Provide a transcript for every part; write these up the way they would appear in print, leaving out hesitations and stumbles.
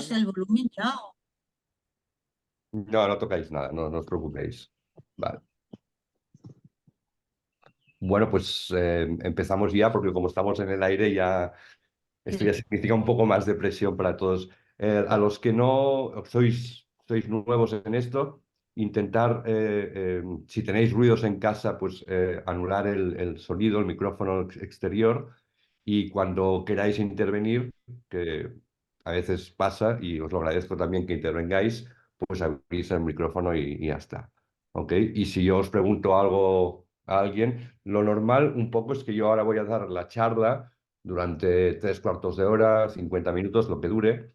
tenemos escuchando. el volumen ya. No, no tocáis nada, no os preocupéis. Vale. Bueno, pues empezamos ya, porque como estamos en el aire, ya esto ya Sí, significa un poco más de presión para todos. A los que no sois nuevos en esto, intentar, si tenéis ruidos en casa, pues anular el sonido, el micrófono exterior, y cuando queráis intervenir, que a veces pasa, y os lo agradezco también que intervengáis, pues abrís el micrófono y ya está. ¿Ok? Y si yo os pregunto algo a alguien, lo normal un poco es que yo ahora voy a dar la charla durante 3 cuartos de hora, 50 minutos, lo que dure,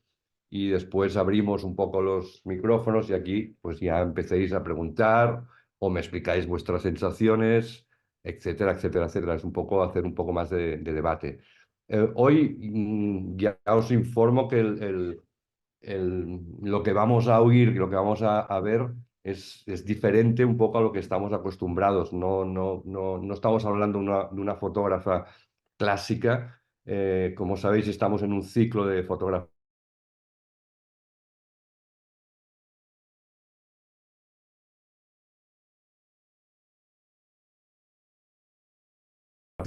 y después abrimos un poco los micrófonos y aquí pues ya empecéis a preguntar o me explicáis vuestras sensaciones, etcétera, etcétera, etcétera. Es un poco hacer un poco más de debate. Hoy ya os informo que lo que vamos a oír, lo que vamos a ver es diferente un poco a lo que estamos acostumbrados. No estamos hablando de una fotógrafa clásica. Como sabéis, estamos en un ciclo de fotografía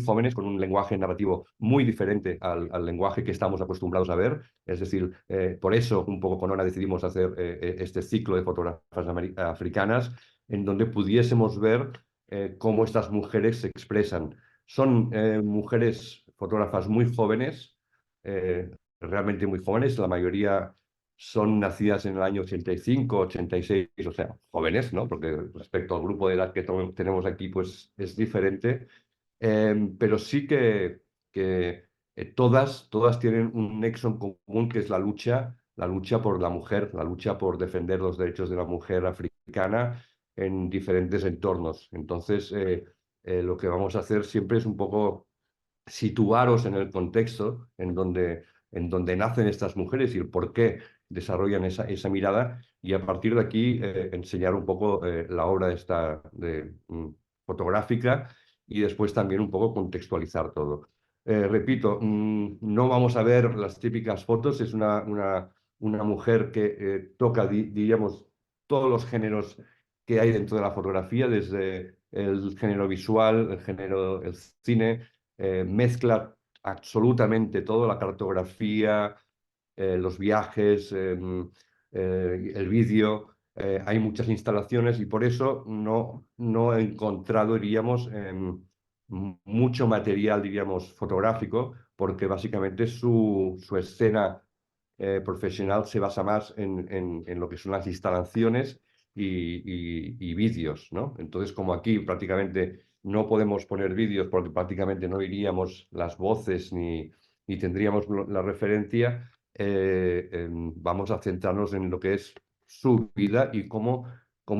jóvenes con un lenguaje narrativo muy diferente al lenguaje que estamos acostumbrados a ver. Es decir, por eso un poco con Ona decidimos hacer este ciclo de fotografías africanas en donde pudiésemos ver cómo estas mujeres se expresan. Son mujeres fotógrafas muy jóvenes, eh, realmente muy jóvenes, la mayoría son nacidas en el año 85, 86, o sea, jóvenes, ¿no? Porque respecto al grupo de edad que tenemos aquí, pues es diferente. Pero sí que todas tienen un nexo en común que es la lucha por la mujer, la lucha por defender los derechos de la mujer africana en diferentes entornos. Entonces, lo que vamos a hacer siempre es un poco situaros en el contexto en donde nacen estas mujeres y el por qué desarrollan esa mirada y a partir de aquí enseñar un poco la obra fotográfica y después también un poco contextualizar todo. Repito, no vamos a ver las típicas fotos, es una mujer que toca, diríamos, todos los géneros que hay dentro de la fotografía, desde el género visual, el cine, mezcla absolutamente todo, la cartografía, los viajes, el vídeo. Hay muchas instalaciones y por eso no he encontrado, diríamos, mucho material, diríamos, fotográfico, porque básicamente su escena profesional se basa más en lo que son las instalaciones y vídeos, ¿no? Entonces, como aquí prácticamente no podemos poner vídeos porque prácticamente no iríamos las voces ni tendríamos la referencia, vamos a centrarnos en lo que es su vida y cómo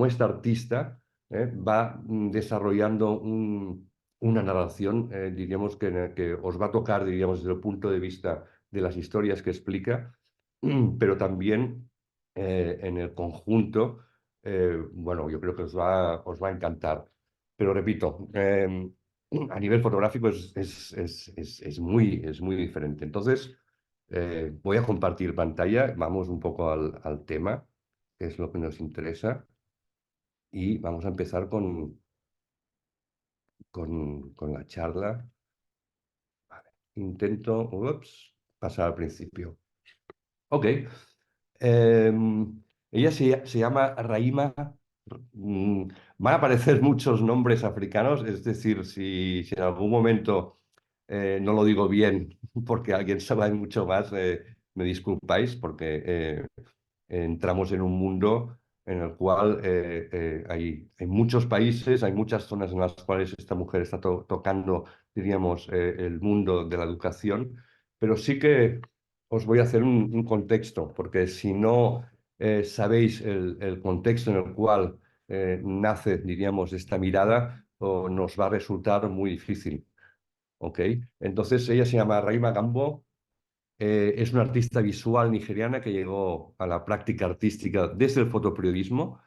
esta artista va desarrollando una narración, diríamos, que os va a tocar, diríamos, desde el punto de vista de las historias que explica, pero también en el conjunto, bueno, yo creo que os va a encantar. Pero repito, a nivel fotográfico es muy diferente. Entonces, voy a compartir pantalla, vamos un poco al tema, que es lo que nos interesa, y vamos a empezar con la charla. Vale. Pasar al principio. Ok. Ella se llama Raima. mm, Van a aparecer muchos nombres africanos, es decir, si en algún momento no lo digo bien porque alguien sabe mucho más, me disculpáis porque entramos en un mundo en el cual hay muchos países, hay muchas zonas en las cuales esta mujer está tocando, diríamos, el mundo de la educación, pero sí que os voy a hacer un contexto, porque si no sabéis el contexto en el cual nace, diríamos, esta mirada, nos va a resultar muy difícil. ¿Ok? Entonces ella se llama Raima Gambo, es una artista visual nigeriana que llegó a la práctica artística desde el fotoperiodismo.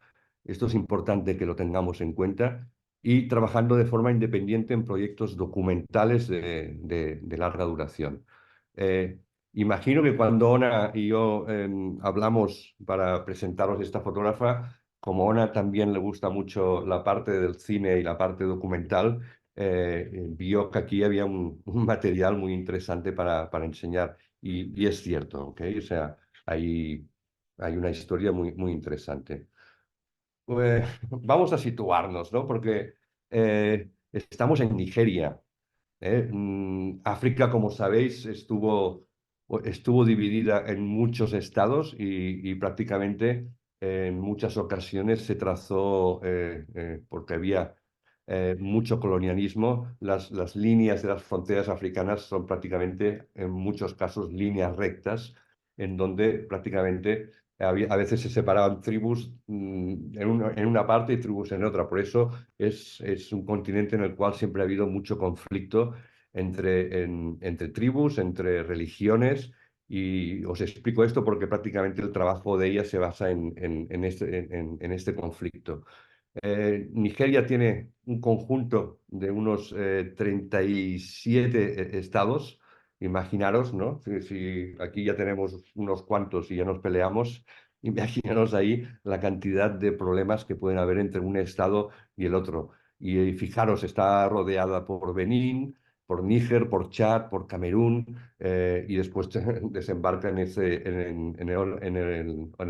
Esto es importante que lo tengamos en cuenta. Y trabajando de forma independiente en proyectos documentales de larga duración. Eh, Imagino que cuando Ona y yo hablamos para presentaros esta fotógrafa, como a Ona también le gusta mucho la parte del cine y la parte documental, vio que aquí había un material muy interesante para enseñar. Y es cierto, ¿ok? O sea, hay una historia muy interesante. Vamos a situarnos, ¿no? Porque estamos en Nigeria. África, como sabéis, estuvo dividida en muchos estados y prácticamente en muchas ocasiones se trazó, porque había mucho colonialismo, las líneas de las fronteras africanas son prácticamente, en muchos casos, líneas rectas, en donde prácticamente a veces se separaban tribus en una parte y tribus en otra. Por eso es un continente en el cual siempre ha habido mucho conflicto entre tribus, entre religiones, y os explico esto porque prácticamente el trabajo de ella se basa en este conflicto. Nigeria tiene un conjunto de unos 37 estados. Imaginaros, ¿no? Si aquí ya tenemos unos cuantos y ya nos peleamos, imaginaros ahí la cantidad de problemas que pueden haber entre un estado y el otro. Y fijaros, está rodeada por Benín, por Níger, por Chad, por Camerún, y después desembarca en el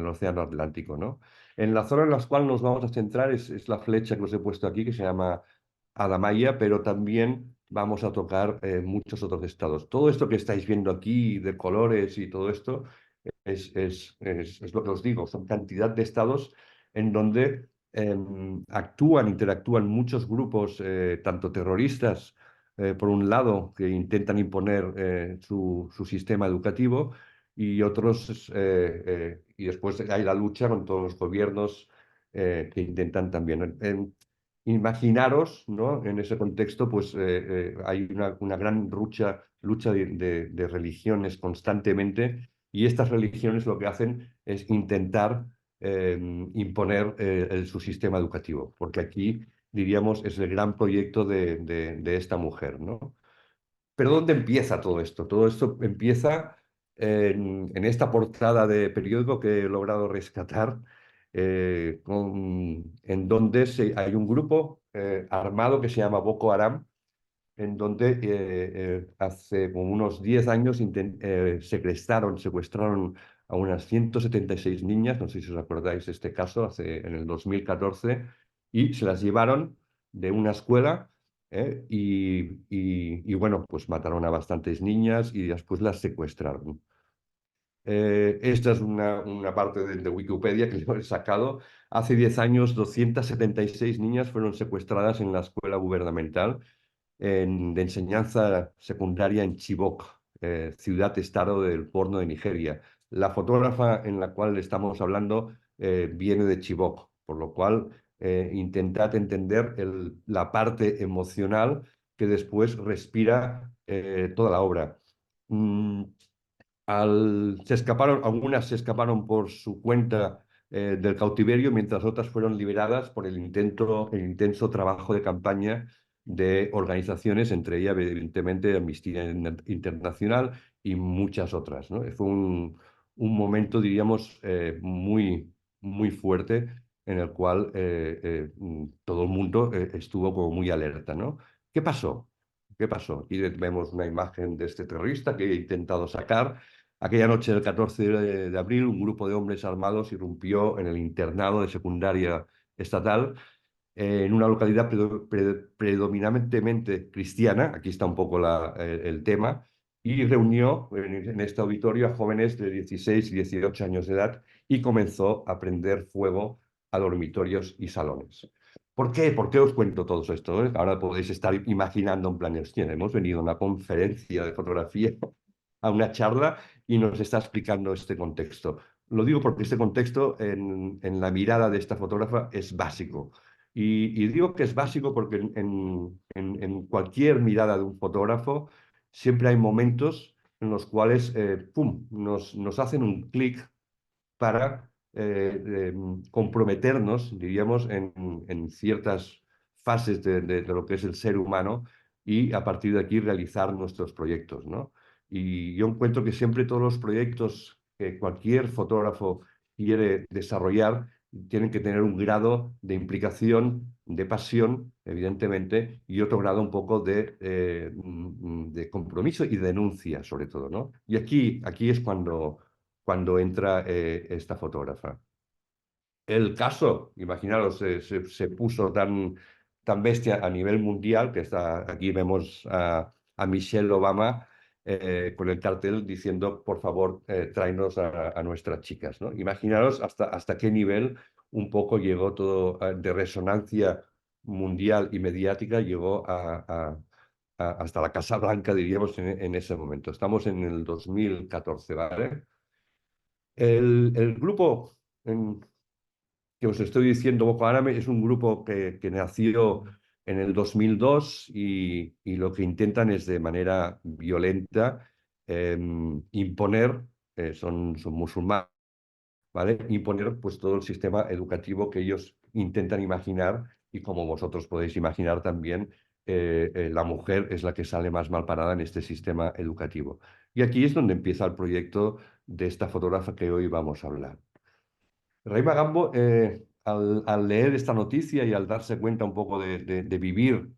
Océano Atlántico, ¿no? En la zona en la cual nos vamos a centrar es la flecha que os he puesto aquí, que se llama Adamaya, pero también vamos a tocar muchos otros estados. Todo esto que estáis viendo aquí, de colores y todo esto, es lo que os digo, son cantidad de estados en donde interactúan muchos grupos, tanto terroristas, por un lado, que intentan imponer su sistema educativo, y otros, y después hay la lucha con todos los gobiernos que intentan también. Imaginaros, ¿no? En ese contexto, pues hay una gran lucha de religiones constantemente, y estas religiones lo que hacen es intentar imponer su sistema educativo, porque aquí, diríamos, es el gran proyecto de esta mujer, ¿no? Pero ¿dónde empieza todo esto? Todo esto empieza en esta portada de periódico que he logrado rescatar, en donde hay un grupo armado que se llama Boko Haram, en donde hace como unos 10 años secuestraron a unas 176 niñas, no sé si os acordáis de este caso, en el 2014, y se las llevaron de una escuela, y bueno, pues mataron a bastantes niñas y después las secuestraron. Esta es una parte de Wikipedia que yo he sacado. Hace 10 años, 276 niñas fueron secuestradas en la escuela gubernamental de enseñanza secundaria en Chibok, ciudad-estado del Borno de Nigeria. La fotógrafa en la cual estamos hablando viene de Chibok, por lo cual intentad entender la parte emocional que después respira toda la obra. Mm, algunas se escaparon por su cuenta del cautiverio, mientras otras fueron liberadas por el intenso trabajo de campaña de organizaciones, entre ellas, evidentemente, Amnistía Internacional y muchas otras, ¿no? Fue un momento, diríamos, muy fuerte, en el cual todo el mundo estuvo como muy alerta, ¿no? ¿Qué pasó? ¿Qué pasó? Aquí vemos una imagen de este terrorista que he intentado sacar. Aquella noche del 14 de abril, un grupo de hombres armados irrumpió en el internado de secundaria estatal, en una localidad predominantemente cristiana, aquí está un poco el tema, y reunió en este auditorio a jóvenes de 16 y 18 años de edad, y comenzó a prender fuego a dormitorios y salones. ¿Por qué? ¿Por qué os cuento todo esto? Ahora podéis estar imaginando en plan, hostia, hemos venido a una conferencia de fotografía, a una charla, y nos está explicando este contexto. Lo digo porque este contexto en la mirada de esta fotógrafa es básico. Y digo que es básico porque en cualquier mirada de un fotógrafo siempre hay momentos en los cuales, ¡pum!, nos hacen un clic para comprometernos, diríamos, en ciertas fases de lo que es el ser humano, y a partir de aquí realizar nuestros proyectos, ¿no? Y yo encuentro que siempre todos los proyectos que cualquier fotógrafo quiere desarrollar tienen que tener un grado de implicación, de pasión, evidentemente, y otro grado un poco de compromiso y denuncia, sobre todo, ¿no? Y aquí es cuando entra esta fotógrafa. El caso, imaginaros, se puso tan bestia a nivel mundial que aquí vemos a Michelle Obama con el cartel diciendo, por favor, tráenos a nuestras chicas, ¿no? Imaginaros hasta qué nivel un poco llegó todo de resonancia mundial y mediática, llegó hasta la Casa Blanca, diríamos, en ese momento. Estamos en el 2014, ¿vale? El grupo que os estoy diciendo, Boko Haram, es un grupo que nació en el 2002 y lo que intentan es de manera violenta eh, imponer, son musulmanes, ¿vale? Imponer pues todo el sistema educativo que ellos intentan imaginar y como vosotros podéis imaginar también, la mujer es la que sale más mal parada en este sistema educativo. Y aquí es donde empieza el proyecto de esta fotógrafa que hoy vamos a hablar. Raima Gambo, al leer esta noticia y al darse cuenta un poco de vivir,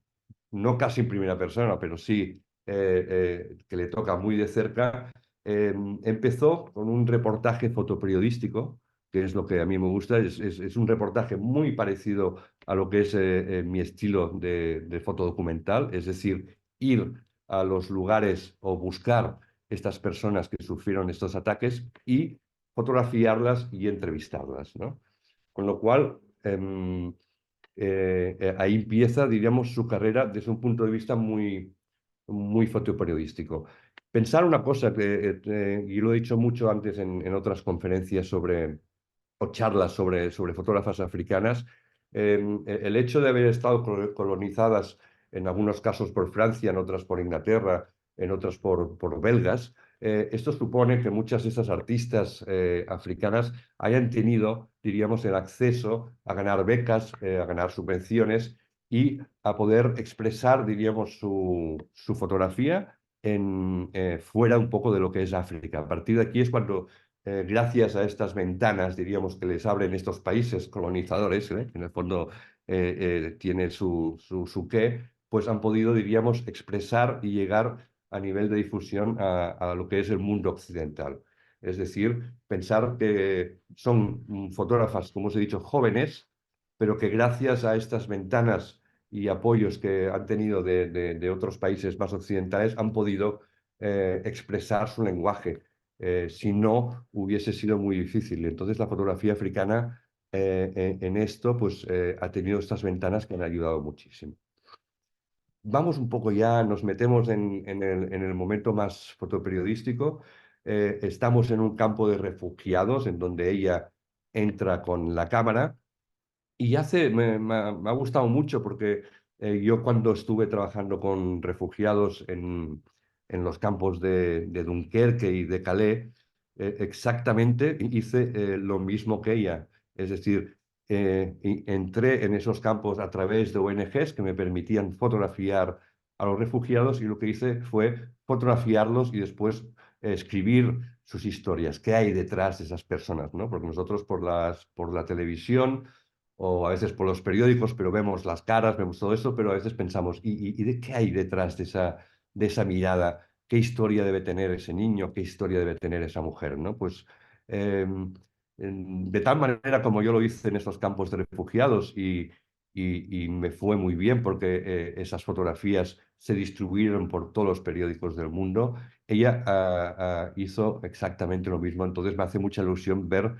no casi en primera persona, pero sí que le toca muy de cerca, empezó con un reportaje fotoperiodístico, que es lo que a mí me gusta, es un reportaje muy parecido a lo que es mi estilo de fotodocumental, es decir, ir a los lugares o buscar estas personas que sufrieron estos ataques y fotografiarlas y entrevistarlas, ¿no? Con lo cual, ahí empieza, diríamos, su carrera desde un punto de vista muy fotoperiodístico. Pensar una cosa, y lo he dicho mucho antes en otras conferencias o charlas sobre fotógrafas africanas, el hecho de haber estado colonizadas en algunos casos por Francia, en otras por Inglaterra, en otras por belgas, esto supone que muchas de esas artistas africanas hayan tenido, diríamos, el acceso a ganar becas, a ganar subvenciones y a poder expresar, diríamos, su fotografía fuera un poco de lo que es África. A partir de aquí es cuando gracias a estas ventanas, diríamos, que les abren estos países colonizadores, que en el fondo tiene su qué, pues han podido, diríamos, expresar y llegar a nivel de difusión a lo que es el mundo occidental. Es decir, pensar que son fotógrafas, como os he dicho, jóvenes, pero que gracias a estas ventanas y apoyos que han tenido de otros países más occidentales han podido expresar su lenguaje, si no hubiese sido muy difícil. Entonces la fotografía africana en esto pues ha tenido estas ventanas que han ayudado muchísimo. Vamos un poco ya, nos metemos en el momento más fotoperiodístico. Estamos en un campo de refugiados en donde ella entra con la cámara y me ha gustado mucho porque yo cuando estuve trabajando con refugiados en los campos de Dunkerque y de Calais, exactamente hice lo mismo que ella. Es decir, entré en esos campos a través de ONGs que me permitían fotografiar a los refugiados y lo que hice fue fotografiarlos y después escribir sus historias, qué hay detrás de esas personas, ¿no? Porque nosotros por la televisión o a veces por los periódicos, pero vemos las caras, vemos todo eso, pero a veces pensamos, ¿y de qué hay detrás de esa mirada? ¿Qué historia debe tener ese niño? ¿Qué historia debe tener esa mujer? ¿No? Pues de tal manera como yo lo hice en esos campos de refugiados y me fue muy bien porque esas fotografías se distribuyeron por todos los periódicos del mundo, ella hizo exactamente lo mismo. Entonces me hace mucha ilusión ver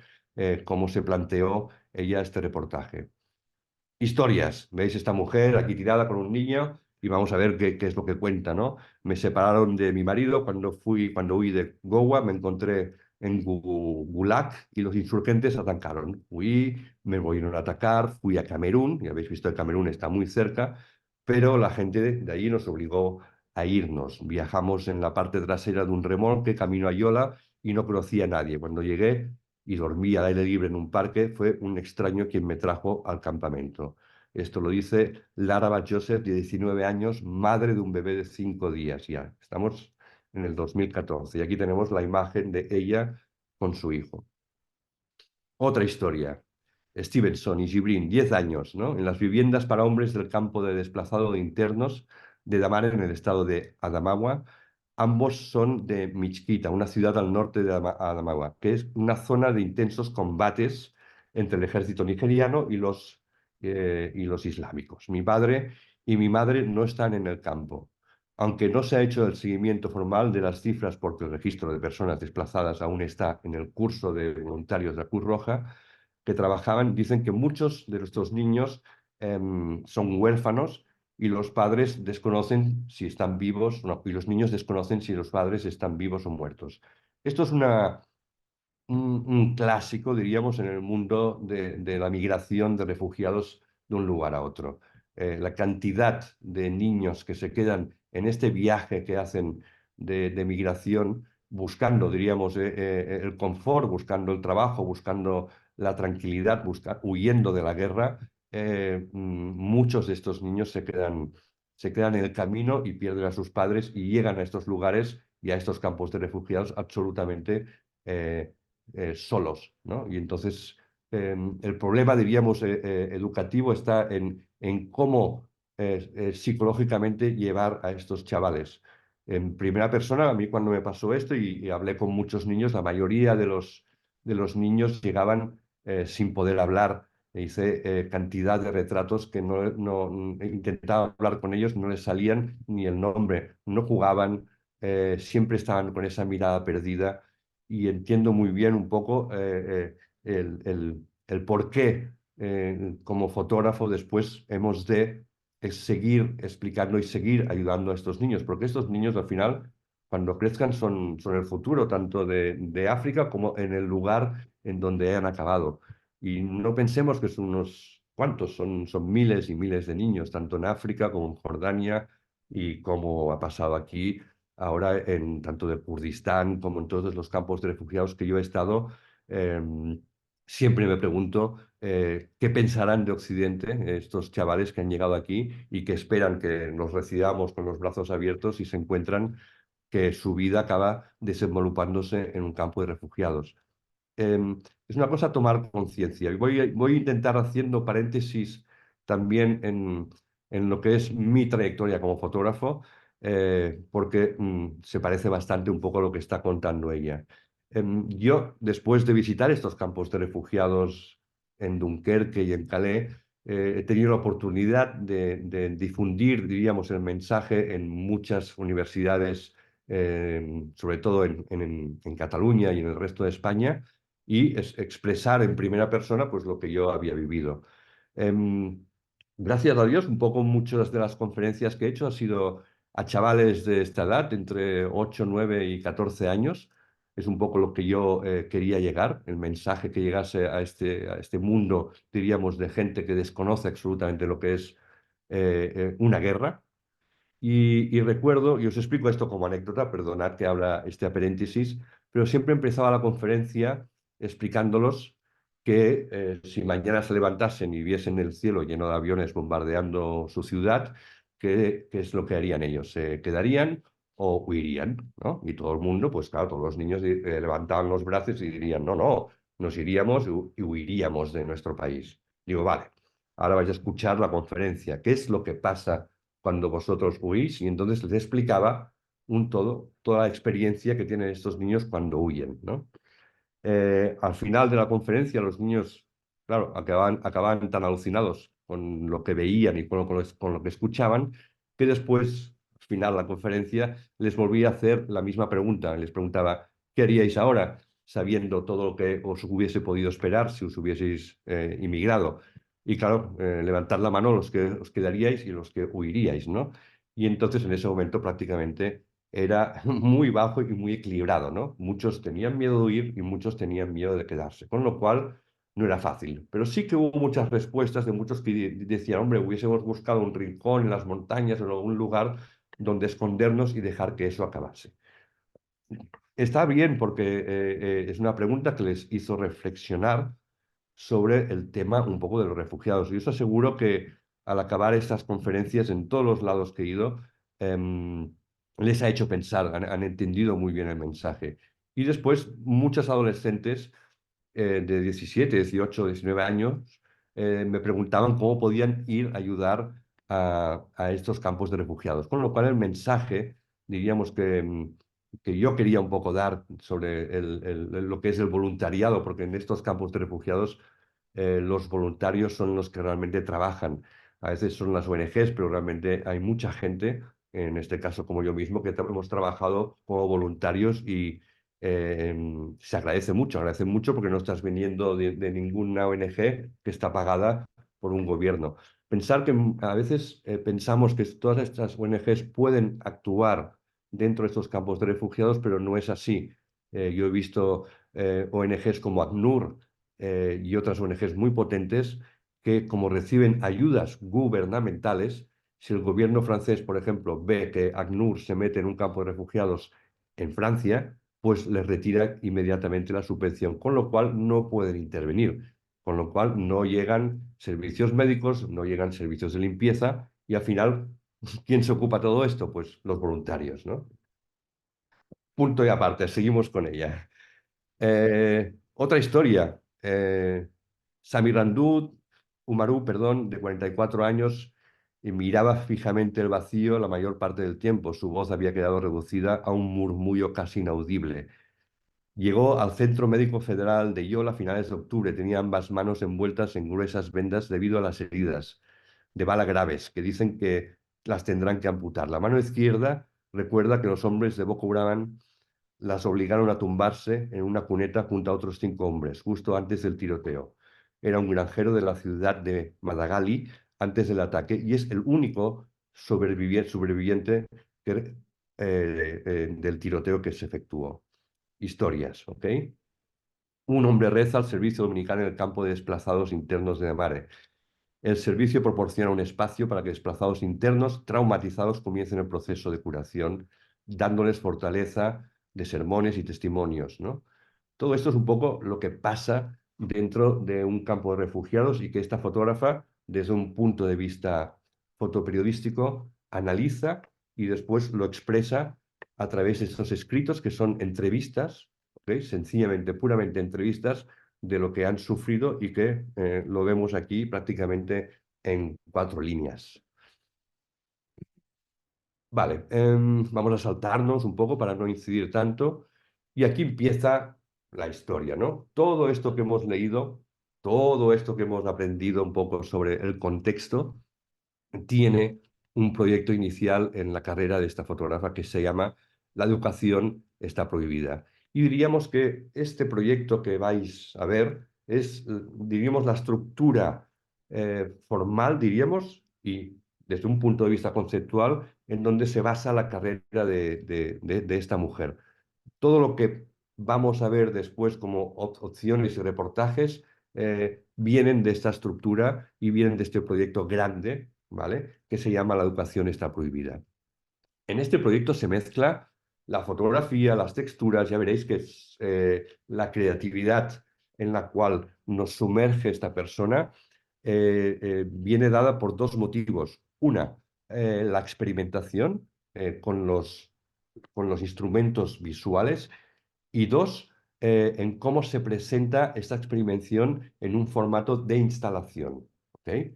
cómo se planteó ella este reportaje. Historias. ¿Veis esta mujer aquí tirada con un niño? Y vamos a ver qué es lo que cuenta, ¿no? Me separaron de mi marido cuando huí de Goa, me encontré en Gulag y los insurgentes atacaron. Huí, me volvieron a atacar, fui a Camerún, y habéis visto que Camerún está muy cerca, pero la gente de ahí nos obligó a irnos. Viajamos en la parte trasera de un remolque camino a Yola y no conocía a nadie. Cuando llegué y dormí al aire libre en un parque, fue un extraño quien me trajo al campamento. Esto lo dice Lara Bat Joseph, de 19 años, madre de un bebé de 5 días ya. Estamos en el 2014. Y aquí tenemos la imagen de ella con su hijo. Otra historia. Stevenson y Gibrin, 10 años, ¿no? En las viviendas para hombres del campo de desplazado de internos de Damar en el estado de Adamawa. Ambos son de Michquita, una ciudad al norte de Adamawa, que es una zona de intensos combates entre el ejército nigeriano y los islámicos. Mi padre y mi madre no están en el campo. Aunque no se ha hecho el seguimiento formal de las cifras porque el registro de personas desplazadas aún está en el curso de voluntarios de la Cruz Roja, que trabajaban, dicen que muchos de nuestros niños son huérfanos y los padres desconocen si están vivos, no, y los niños desconocen si los padres están vivos o muertos. Esto es un clásico, diríamos, en el mundo de la migración de refugiados de un lugar a otro. La cantidad de niños que se quedan en este viaje que hacen de migración, buscando, diríamos, el confort, buscando el trabajo, buscando la tranquilidad, huyendo de la guerra, muchos de estos niños se quedan en el camino y pierden a sus padres y llegan a estos lugares y a estos campos de refugiados absolutamente eh, solos, ¿no? Y entonces el problema, diríamos, educativo está en cómo psicológicamente llevar a estos chavales. En primera persona, a mí cuando me pasó esto y hablé con muchos niños, la mayoría de los niños llegaban sin poder hablar. E hice cantidad de retratos que intentaba hablar con ellos, no les salían ni el nombre, no jugaban, siempre estaban con esa mirada perdida y entiendo muy bien un poco el por qué como fotógrafo después hemos de seguir explicando y seguir ayudando a estos niños, porque estos niños al final, cuando crezcan, son el futuro tanto de África como en el lugar en donde hayan acabado. Y no pensemos que son unos cuantos, son miles y miles de niños, tanto en África como en Jordania y como ha pasado aquí ahora en tanto de Kurdistán como en todos los campos de refugiados que yo he estado, eh, siempre me pregunto qué pensarán de Occidente estos chavales que han llegado aquí y que esperan que los recibamos con los brazos abiertos y se encuentran que su vida acaba desenvolupándose en un campo de refugiados. Es una cosa tomar conciencia. Y voy a intentar haciendo paréntesis también en lo que es mi trayectoria como fotógrafo, porque se parece bastante un poco a lo que está contando ella. Yo, después de visitar estos campos de refugiados en Dunkerque y en Calais, he tenido la oportunidad de difundir, diríamos, el mensaje en muchas universidades, sobre todo en Cataluña y en el resto de España y expresar en primera persona pues lo que yo había vivido. Em, Gracias a Dios, un poco muchas de las conferencias que he hecho ha sido a chavales de esta edad, entre 8 9 y 14 años. Es un poco lo que yo quería llegar, el mensaje que llegase a este mundo, diríamos, de gente que desconoce absolutamente lo que es una guerra. Y recuerdo, y os explico esto como anécdota, perdonad que habla este paréntesis, pero siempre empezaba la conferencia explicándolos que si mañana se levantasen y viesen el cielo lleno de aviones bombardeando su ciudad, ¿qué es lo que harían ellos? ¿Se quedarían o huirían? ¿No? Y todo el mundo, pues claro, todos los niños levantaban los brazos y dirían, no, no, nos iríamos y huiríamos de nuestro país. Digo, vale, ahora vais a escuchar la conferencia. ¿Qué es lo que pasa cuando vosotros huís? Y entonces les explicaba toda la experiencia que tienen estos niños cuando huyen, ¿no? Al final de la conferencia, los niños, claro, acababan tan alucinados con lo que veían y con lo que escuchaban, que después, al final de la conferencia, les volví a hacer la misma pregunta. Les preguntaba, ¿qué haríais ahora, sabiendo todo lo que os hubiese podido esperar si os hubieseis inmigrado? Y claro, levantad la mano los que os quedaríais y los que huiríais, ¿no? Y entonces en ese momento prácticamente era muy bajo y muy equilibrado, ¿no? Muchos tenían miedo de huir y muchos tenían miedo de quedarse, con lo cual no era fácil. Pero sí que hubo muchas respuestas de muchos que decían, hombre, hubiésemos buscado un rincón en las montañas o en algún lugar donde escondernos y dejar que eso acabase. Está bien porque es una pregunta que les hizo reflexionar sobre el tema un poco de los refugiados. Yo os aseguro que al acabar estas conferencias en todos los lados que he ido, em, les ha hecho pensar, han entendido muy bien el mensaje. Y después, muchas adolescentes de 17, 18, 19 años me preguntaban cómo podían ir a ayudar a estos campos de refugiados. Con lo cual el mensaje, diríamos que yo quería un poco dar sobre lo que es el voluntariado, porque en estos campos de refugiados los voluntarios son los que realmente trabajan. A veces son las ONGs, pero realmente hay mucha gente, en este caso como yo mismo, que hemos trabajado como voluntarios y se agradece mucho porque no estás viniendo de ninguna ONG que está pagada por un gobierno. Pensar que a veces pensamos que todas estas ONGs pueden actuar dentro de estos campos de refugiados, pero no es así. Yo he visto ONGs como ACNUR y otras ONGs muy potentes que como reciben ayudas gubernamentales, si el gobierno francés, por ejemplo, ve que ACNUR se mete en un campo de refugiados en Francia, pues les retira inmediatamente la subvención, con lo cual no pueden intervenir, con lo cual no llegan servicios médicos, no llegan servicios de limpieza y al final, ¿quién se ocupa de todo esto? Pues los voluntarios, ¿no? Punto y aparte, seguimos con ella. Otra historia. Samirandud, Umaru, perdón, de 44 años, y miraba fijamente el vacío la mayor parte del tiempo. Su voz había quedado reducida a un murmullo casi inaudible. Llegó al Centro Médico Federal de Yola a finales de octubre. Tenía ambas manos envueltas en gruesas vendas debido a las heridas de bala graves, que dicen que las tendrán que amputar. La mano izquierda recuerda que los hombres de Boko Haram las obligaron a tumbarse en una cuneta junto a otros 5 hombres, justo antes del tiroteo. Era un granjero de la ciudad de Madagali antes del ataque y es el único sobreviviente del tiroteo que se efectuó. Historias, ¿ok? Un hombre reza al servicio dominical en el campo de desplazados internos de Namare. El servicio proporciona un espacio para que desplazados internos traumatizados comiencen el proceso de curación, dándoles fortaleza de sermones y testimonios, ¿no? Todo esto es un poco lo que pasa dentro de un campo de refugiados y que esta fotógrafa, desde un punto de vista fotoperiodístico, analiza y después lo expresa a través de estos escritos que son entrevistas, ¿ok? Sencillamente, puramente entrevistas de lo que han sufrido y que lo vemos aquí prácticamente en 4 líneas. Vale, vamos a saltarnos un poco para no incidir tanto. Y aquí empieza la historia, ¿no? Todo esto que hemos leído, todo esto que hemos aprendido un poco sobre el contexto, tiene un proyecto inicial en la carrera de esta fotógrafa que se llama La educación está prohibida. Y diríamos que este proyecto que vais a ver es, diríamos, la estructura formal, diríamos, y desde un punto de vista conceptual, en donde se basa la carrera de esta mujer. Todo lo que vamos a ver después como opciones y reportajes vienen de esta estructura y vienen de este proyecto grande, ¿vale? Que se llama La educación está prohibida. En este proyecto se mezcla la fotografía, las texturas, ya veréis que es la creatividad en la cual nos sumerge esta persona viene dada por 2 motivos. Una, la experimentación con los instrumentos visuales y dos, en cómo se presenta esta experimentación en un formato de instalación. ¿Ok?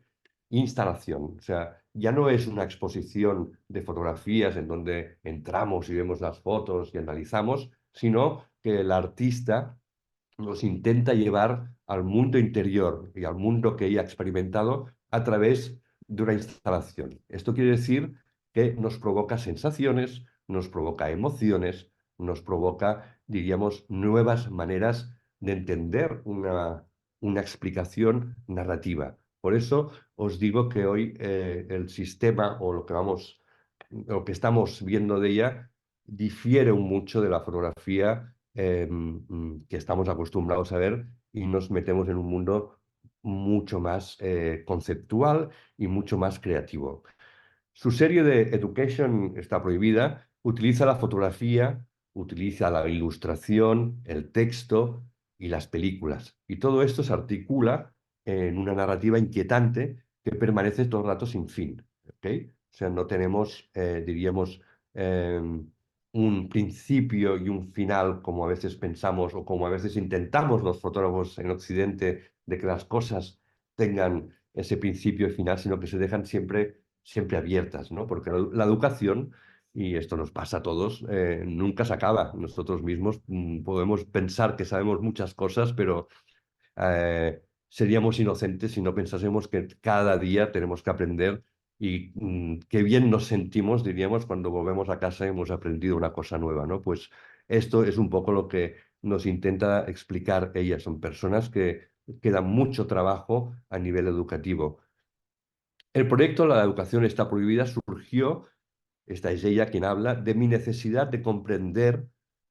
Instalación, o sea, ya no es una exposición de fotografías en donde entramos y vemos las fotos y analizamos, sino que el artista nos intenta llevar al mundo interior y al mundo que ella ha experimentado a través de una instalación. Esto quiere decir que nos provoca sensaciones, nos provoca emociones, nos provoca, diríamos, nuevas maneras de entender una explicación narrativa. Por eso os digo que hoy el sistema o lo que estamos viendo de ella difiere mucho de la fotografía que estamos acostumbrados a ver y nos metemos en un mundo mucho más conceptual y mucho más creativo. Su serie de Education está prohibida, utiliza la fotografía, utiliza la ilustración, el texto y las películas. Y todo esto se articula en una narrativa inquietante que permanece todo el rato sin fin. ¿Ok? O sea, no tenemos, diríamos, un principio y un final, como a veces pensamos o como a veces intentamos los fotógrafos en Occidente, de que las cosas tengan ese principio y final, sino que se dejan siempre abiertas, ¿no? Porque la educación, y esto nos pasa a todos, nunca se acaba. Nosotros mismos podemos pensar que sabemos muchas cosas, pero seríamos inocentes si no pensásemos que cada día tenemos que aprender y qué bien nos sentimos, diríamos, cuando volvemos a casa y hemos aprendido una cosa nueva, ¿no? Pues esto es un poco lo que nos intenta explicar ella. Son personas que queda mucho trabajo a nivel educativo. El proyecto La educación está prohibida surgió, esta es ella quien habla, de mi necesidad de comprender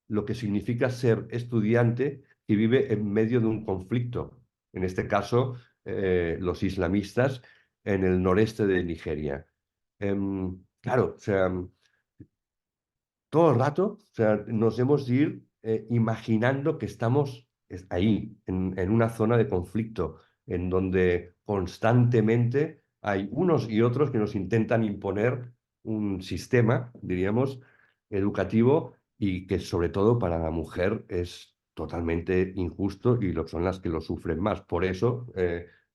lo que significa ser estudiante que vive en medio de un conflicto, en este caso los islamistas en el noreste de Nigeria. Claro, o sea, todo el rato, o sea, nos hemos de ir imaginando que estamos ahí, en una zona de conflicto, en donde constantemente hay unos y otros que nos intentan imponer un sistema, diríamos, educativo y que sobre todo para la mujer es totalmente injusto y son las que lo sufren más. Por eso,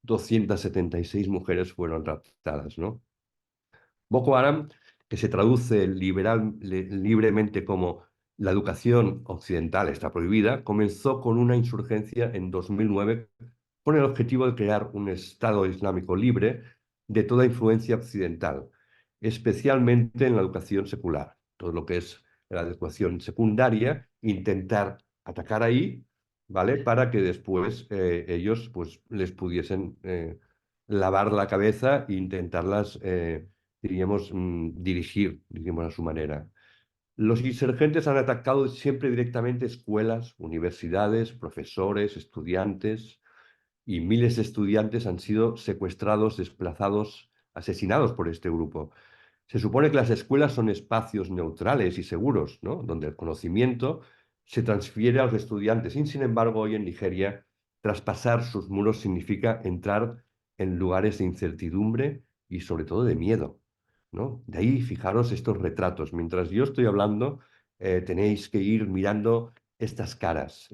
276 mujeres fueron raptadas, ¿no? Boko Haram, que se traduce libremente como la educación occidental está prohibida, comenzó con una insurgencia en 2009 con el objetivo de crear un Estado islámico libre de toda influencia occidental, especialmente en la educación secular, todo lo que es la educación secundaria, intentar atacar ahí, ¿vale? Para que después ellos pues, les pudiesen lavar la cabeza e intentarlas diríamos, dirigir, diríamos a su manera. Los insurgentes han atacado siempre directamente escuelas, universidades, profesores, estudiantes, y miles de estudiantes han sido secuestrados, desplazados, asesinados por este grupo. Se supone que las escuelas son espacios neutrales y seguros, ¿no? Donde el conocimiento se transfiere a los estudiantes. Y sin embargo, hoy en Nigeria, traspasar sus muros significa entrar en lugares de incertidumbre y sobre todo de miedo, ¿no? De ahí, fijaros estos retratos. Mientras yo estoy hablando, tenéis que ir mirando estas caras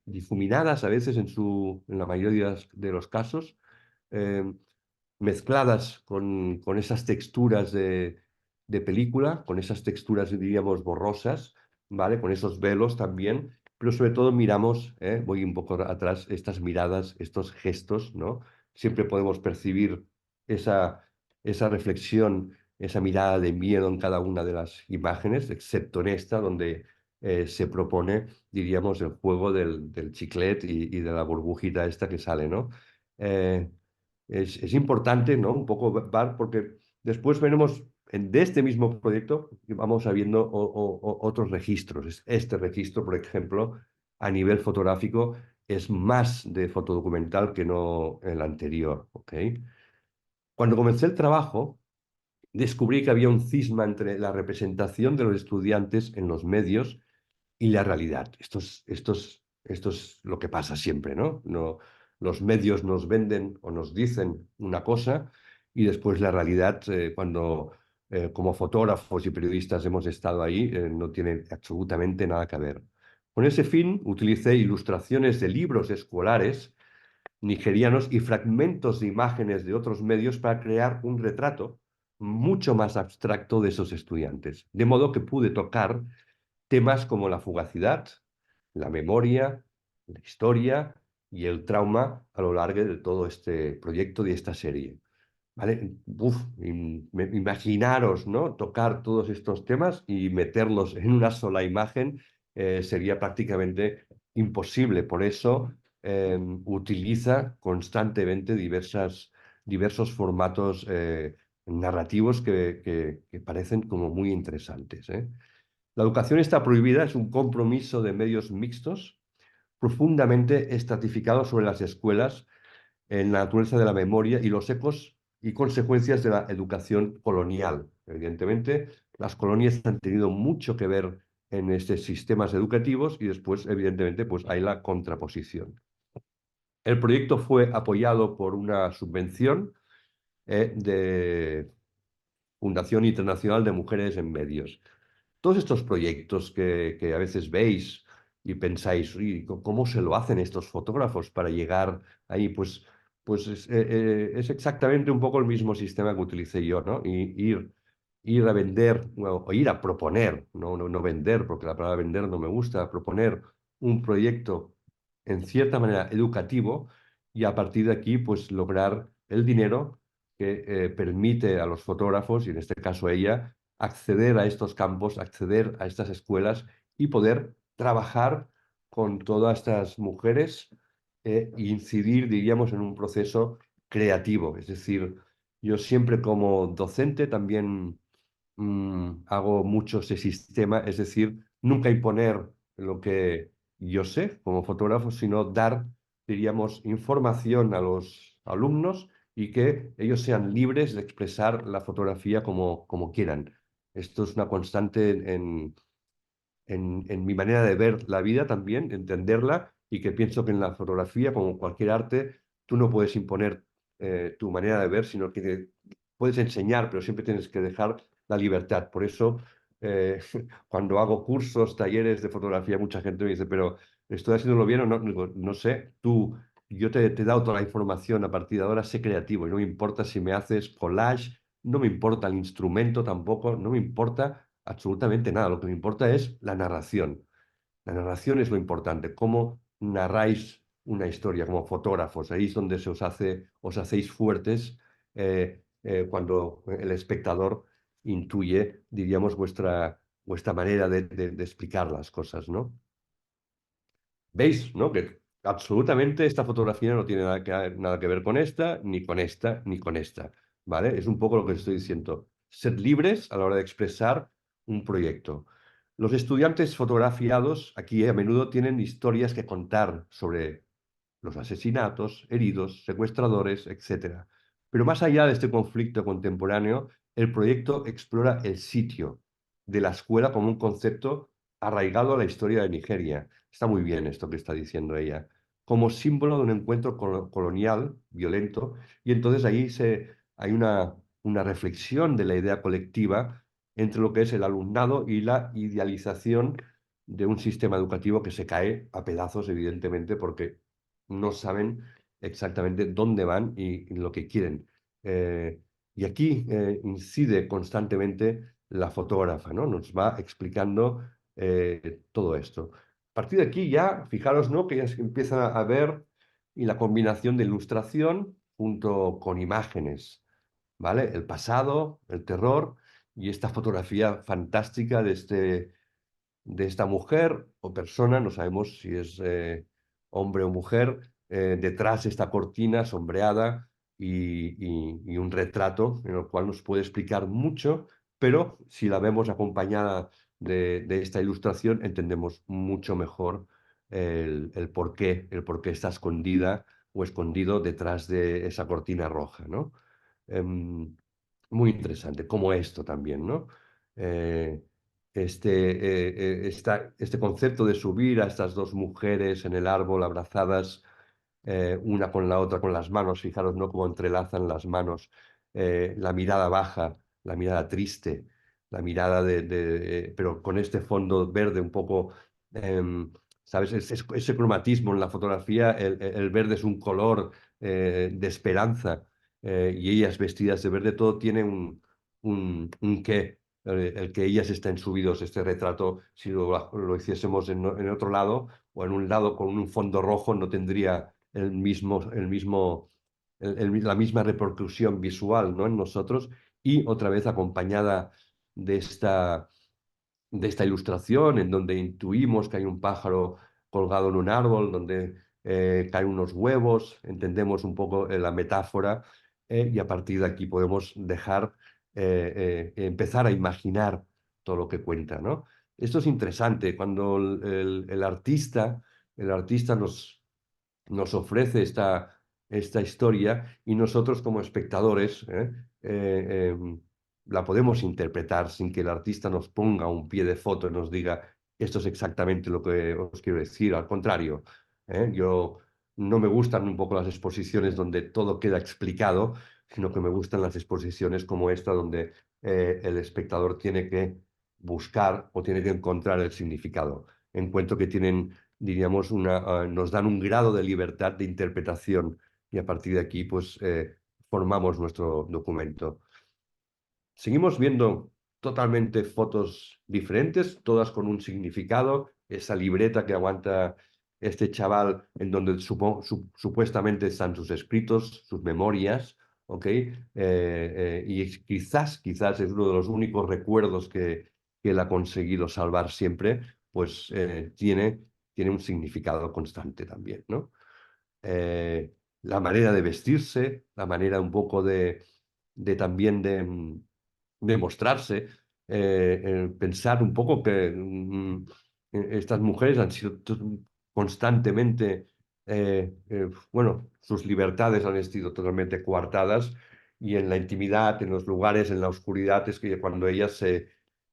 difuminadas a veces en la mayoría de los casos. eh, Mezcladas con esas texturas de película, con esas texturas, diríamos, borrosas, ¿vale? Con esos velos también, pero sobre todo miramos, voy un poco atrás, estas miradas, estos gestos, ¿no? Siempre podemos percibir esa, esa reflexión, esa mirada de miedo en cada una de las imágenes, excepto en esta, donde se propone, diríamos, el juego del chiclet y de la burbujita esta que sale, ¿no? Eh, es importante, ¿no? Un poco ver, porque después veremos de este mismo proyecto, vamos viendo otros registros. Este registro, por ejemplo, a nivel fotográfico, es más de fotodocumental que no el anterior, ¿ok? Cuando comencé el trabajo, descubrí que había un cisma entre la representación de los estudiantes en los medios y la realidad. Esto es lo que pasa siempre, ¿no? Los medios nos venden o nos dicen una cosa y después la realidad, cuando como fotógrafos y periodistas hemos estado ahí, no tiene absolutamente nada que ver. Con ese fin, utilicé ilustraciones de libros escolares nigerianos y fragmentos de imágenes de otros medios para crear un retrato mucho más abstracto de esos estudiantes. De modo que pude tocar temas como la fugacidad, la memoria, la historia y el trauma a lo largo de todo este proyecto de esta serie. ¿Vale? Uf, imaginaros, ¿no? Tocar todos estos temas y meterlos en una sola imagen sería prácticamente imposible. Por eso utiliza constantemente diversos formatos narrativos que parecen como muy interesantes, ¿eh? La educación está prohibida, es un compromiso de medios mixtos, profundamente estratificado sobre las escuelas, en la naturaleza de la memoria y los ecos y consecuencias de la educación colonial. Evidentemente, las colonias han tenido mucho que ver en estos sistemas educativos y después, evidentemente, pues hay la contraposición. El proyecto fue apoyado por una subvención de Fundación Internacional de Mujeres en Medios. Todos estos proyectos que a veces veis y pensáis, "Uy, ¿cómo se lo hacen estos fotógrafos para llegar ahí?". Pues es exactamente un poco el mismo sistema que utilicé yo, ¿no? Y ir a vender o ir a proponer, no vender, porque la palabra vender no me gusta, proponer un proyecto en cierta manera educativo y a partir de aquí pues lograr el dinero que permite a los fotógrafos, y en este caso ella, acceder a estos campos, acceder a estas escuelas y poder trabajar con todas estas mujeres e incidir, diríamos, en un proceso creativo. Es decir, yo siempre como docente también hago mucho ese sistema, es decir, nunca imponer lo que yo sé como fotógrafo, sino dar, diríamos, información a los alumnos y que ellos sean libres de expresar la fotografía como quieran. Esto es una constante en mi manera de ver la vida también, entenderla, y que pienso que en la fotografía, como cualquier arte, tú no puedes imponer tu manera de ver, sino que puedes enseñar, pero siempre tienes que dejar la libertad. Por eso, eh, cuando hago cursos, talleres de fotografía, mucha gente me dice, pero ¿estoy haciéndolo bien o no? Digo, no sé, yo te he dado toda la información, a partir de ahora sé creativo y no me importa si me haces collage, no me importa el instrumento tampoco, no me importa absolutamente nada. Lo que me importa es la narración. La narración es lo importante. Cómo narráis una historia como fotógrafos. Ahí es donde os hacéis fuertes cuando el espectador intuye, diríamos, vuestra manera de explicar las cosas, ¿no? ¿Veis, no? Que absolutamente esta fotografía no tiene nada que ver con esta, ni con esta, ni con esta, ¿vale? Es un poco lo que estoy diciendo. Ser libres a la hora de expresar un proyecto. Los estudiantes fotografiados aquí a menudo tienen historias que contar sobre los asesinatos, heridos, secuestradores, etcétera. Pero más allá de este conflicto contemporáneo, el proyecto explora el sitio de la escuela como un concepto arraigado a la historia de Nigeria. Está muy bien esto que está diciendo ella, como símbolo de un encuentro colonial, violento, y entonces ahí hay una reflexión de la idea colectiva entre lo que es el alumnado y la idealización de un sistema educativo que se cae a pedazos, evidentemente, porque no saben exactamente dónde van y lo que quieren. Y aquí incide constantemente la fotógrafa, ¿no? Nos va explicando todo esto. A partir de aquí ya, fijaros, ¿no? Que ya se empieza a ver y la combinación de ilustración junto con imágenes, ¿vale? El pasado, el terror y esta fotografía fantástica de esta mujer o persona, no sabemos si es hombre o mujer, detrás de esta cortina sombreada y un retrato en el cual nos puede explicar mucho, pero si la vemos acompañada de esta ilustración, entendemos mucho mejor el por qué está escondida o escondido detrás de esa cortina roja, ¿no? Em, Muy interesante, como esto también, ¿no? Eh, este concepto de subir a estas dos mujeres en el árbol abrazadas una con la otra, con las manos, fijaros, ¿no? Cómo entrelazan las manos, la mirada baja, la mirada triste, la mirada pero con este fondo verde un poco, em, ¿sabes? Ese cromatismo en la fotografía, el verde es un color de esperanza y ellas vestidas de verde, todo tiene un qué. El que ellas estén subidos, este retrato, si lo hiciésemos en otro lado o en un lado con un fondo rojo, no tendría la misma repercusión visual, ¿no? En nosotros y otra vez acompañada de esta ilustración en donde intuimos que hay un pájaro colgado en un árbol, donde caen unos huevos, entendemos un poco la metáfora y a partir de aquí podemos empezar a imaginar todo lo que cuenta, ¿no? Esto es interesante, cuando el artista nos ofrece esta historia y nosotros como espectadores la podemos interpretar sin que el artista nos ponga un pie de foto y nos diga esto es exactamente lo que os quiero decir. Al contrario, yo no me gustan un poco las exposiciones donde todo queda explicado sino que me gustan las exposiciones como esta, donde el espectador tiene que buscar o tiene que encontrar el significado. Encuentro que tienen, diríamos, nos dan un grado de libertad de interpretación y a partir de aquí, pues, formamos nuestro documento. Seguimos viendo totalmente fotos diferentes, todas con un significado. Esa libreta que aguanta este chaval, en donde supuestamente están sus escritos, sus memorias, ¿ok? Y quizás es uno de los únicos recuerdos que él ha conseguido salvar siempre, pues tiene un significado constante también, ¿no? La manera de vestirse, la manera un poco de también de mostrarse, pensar un poco que estas mujeres han sido constantemente, bueno, sus libertades han sido totalmente coartadas y en la intimidad, en los lugares, en la oscuridad, es que cuando ellas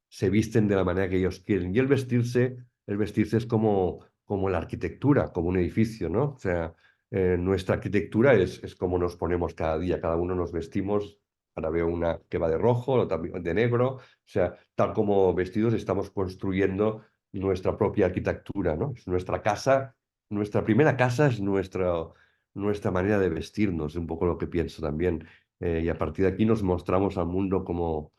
se visten de la manera que ellos quieren. Y el vestirse es como la arquitectura, como un edificio, ¿no? O sea, nuestra arquitectura es como nos ponemos cada día, cada uno nos vestimos. Ahora veo una que va de rojo, otra de negro. O sea, tal como vestidos estamos construyendo nuestra propia arquitectura, ¿no? Es nuestra casa, nuestra primera casa es nuestra manera de vestirnos, es un poco lo que pienso también. Y a partir de aquí nos mostramos al mundo como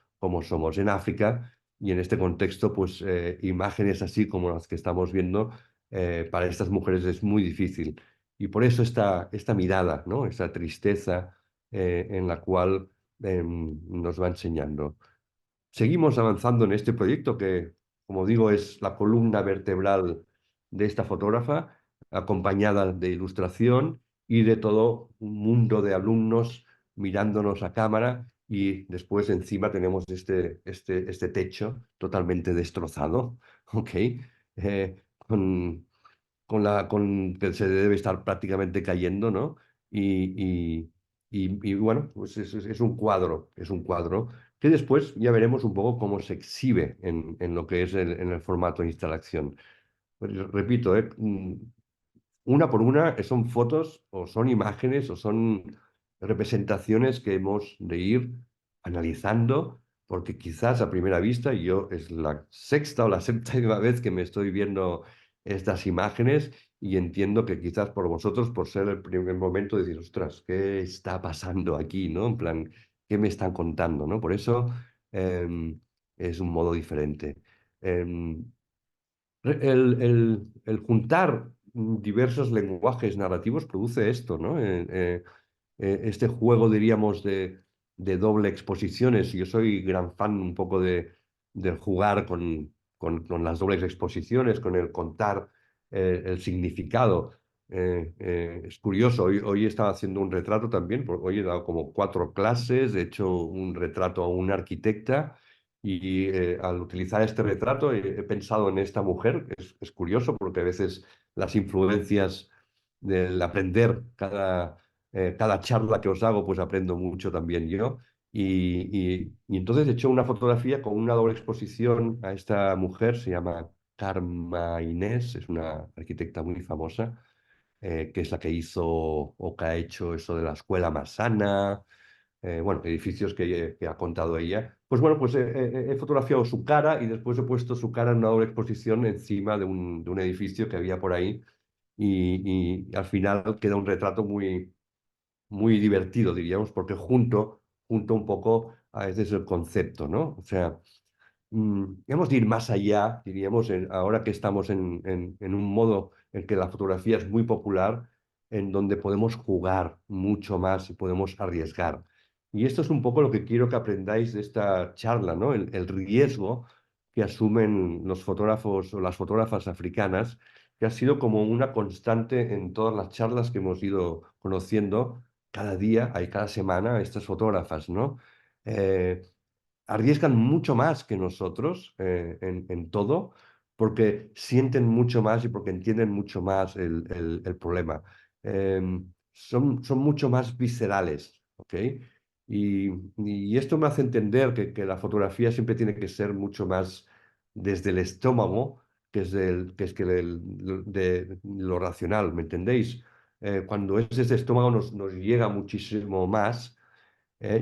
somos. En África y en este contexto, pues imágenes así como las que estamos viendo, para estas mujeres es muy difícil. Y por eso esta mirada, ¿no? Esa tristeza en la cual nos va enseñando. Seguimos avanzando en este proyecto que, como digo, es la columna vertebral de esta fotógrafa, acompañada de ilustración y de todo un mundo de alumnos mirándonos a cámara y después encima tenemos este techo totalmente destrozado, ¿ok? Con que se debe estar prácticamente cayendo, ¿no? Y bueno, pues es un cuadro que después ya veremos un poco cómo se exhibe en lo que es en el formato de instalación. Pues, repito, una por una son fotos o son imágenes o son representaciones que hemos de ir analizando, porque quizás a primera vista, y yo es la sexta o la séptima vez que me estoy viendo estas imágenes y entiendo que quizás por vosotros, por ser el primer momento, decir, ostras, ¿qué está pasando aquí? ¿No? En plan, ¿qué me están contando? ¿No? Por eso es un modo diferente. Em, el juntar diversos lenguajes narrativos produce esto, ¿no? Este juego, diríamos, de doble exposiciones. Yo soy gran fan un poco de jugar con las dobles exposiciones, con el contar el significado. Es curioso, hoy estaba haciendo un retrato también, porque hoy he dado como 4 clases, he hecho un retrato a una arquitecta y al utilizar este retrato he pensado en esta mujer. Es curioso porque a veces las influencias del aprender cada charla que os hago, pues aprendo mucho también yo. Y entonces he hecho una fotografía con una doble exposición a esta mujer, se llama Karma Inés, es una arquitecta muy famosa, que es la que hizo o que ha hecho eso de la escuela Massana, bueno, edificios que ha contado ella. Pues bueno, pues he fotografiado su cara y después he puesto su cara en una doble exposición encima de un edificio que había por ahí y al final queda un retrato muy divertido, diríamos, porque junto un poco a ese es el concepto, ¿no? O sea, hemos de ir más allá, diríamos, ahora que estamos en un modo en que la fotografía es muy popular, en donde podemos jugar mucho más y podemos arriesgar. Y esto es un poco lo que quiero que aprendáis de esta charla, ¿no? El riesgo que asumen los fotógrafos o las fotógrafas africanas, que ha sido como una constante en todas las charlas que hemos ido conociendo cada día, hay cada semana, estas fotógrafas, ¿no? Eh, Arriesgan mucho más que nosotros en todo, porque sienten mucho más y porque entienden mucho más el problema. Son mucho más viscerales, ¿ok? Y esto me hace entender que la fotografía siempre tiene que ser mucho más desde el estómago, que es de lo racional, ¿me entendéis? Cuando es desde el estómago nos llega muchísimo más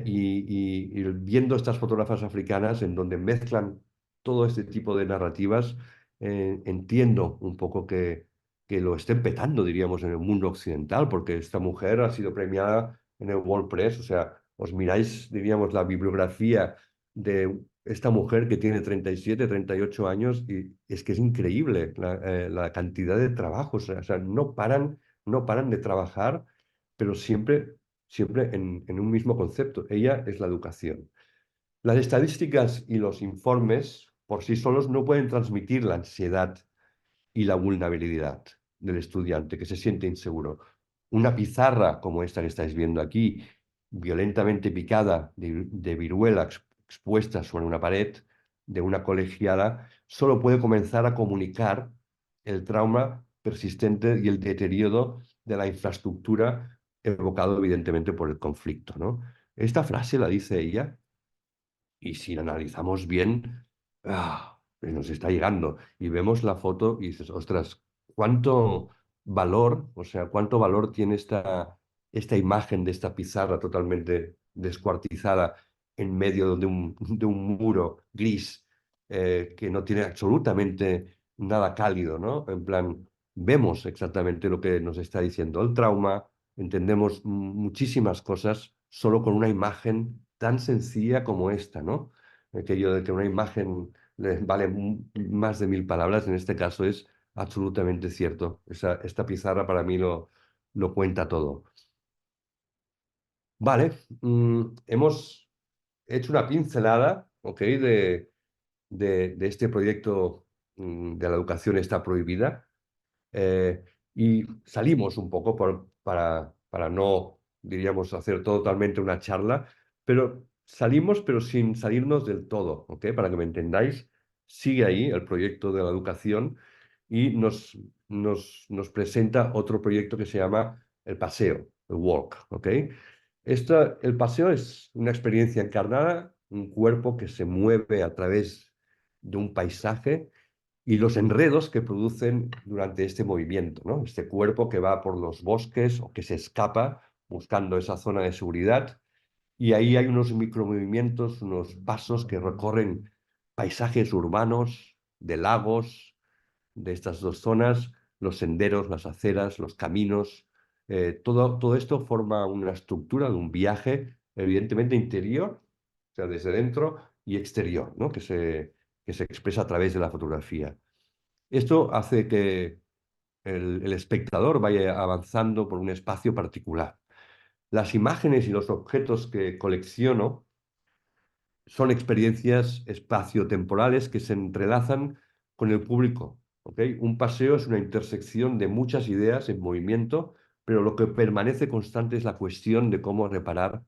y viendo estas fotógrafas africanas en donde mezclan todo este tipo de narrativas, entiendo un poco que lo estén petando, diríamos, en el mundo occidental, porque esta mujer ha sido premiada en el World Press, o sea, os miráis, diríamos, la bibliografía de esta mujer que tiene 37, 38 años y es que es increíble la cantidad de trabajos, o sea, no paran de trabajar, pero siempre en un mismo concepto. Ella es la educación. Las estadísticas y los informes por sí solos no pueden transmitir la ansiedad y la vulnerabilidad del estudiante que se siente inseguro. Una pizarra como esta que estáis viendo aquí, violentamente picada de viruela expuesta sobre una pared de una colegiala, solo puede comenzar a comunicar el trauma persistente y el deterioro de la infraestructura evocado evidentemente por el conflicto, ¿no? Esta frase la dice ella y si la analizamos bien, pues nos está llegando. Y vemos la foto y dices, ostras, cuánto valor, o sea, cuánto valor tiene esta imagen de esta pizarra totalmente descuartizada en medio de un muro gris que no tiene absolutamente nada cálido, ¿no? En plan, vemos exactamente lo que nos está diciendo el trauma, entendemos muchísimas cosas solo con una imagen tan sencilla como esta, ¿no? Aquello de que una imagen vale más de 1000 palabras, en este caso es absolutamente cierto. Esta pizarra para mí lo cuenta todo. Vale, hemos hecho una pincelada, ¿ok? De este proyecto de la educación está prohibida. eh, y salimos un poco para no, diríamos, hacer totalmente una charla, pero salimos pero sin salirnos del todo, ¿ok? Para que me entendáis, sigue ahí el proyecto de la educación y nos presenta otro proyecto que se llama el paseo, el walk, ¿ok? El paseo es una experiencia encarnada, un cuerpo que se mueve a través de un paisaje y los enredos que producen durante este movimiento, ¿no? Este cuerpo que va por los bosques o que se escapa buscando esa zona de seguridad. Y ahí hay unos micromovimientos, unos pasos que recorren paisajes urbanos, de lagos, de estas dos zonas, los senderos, las aceras, los caminos. Todo esto forma una estructura de un viaje, evidentemente interior, o sea, desde dentro, y exterior, ¿no? Que se expresa a través de la fotografía. Esto hace que el espectador vaya avanzando por un espacio particular. Las imágenes y los objetos que colecciono son experiencias espaciotemporales que se entrelazan con el público. ¿Ok? Un paseo es una intersección de muchas ideas en movimiento, pero lo que permanece constante es la cuestión de cómo reparar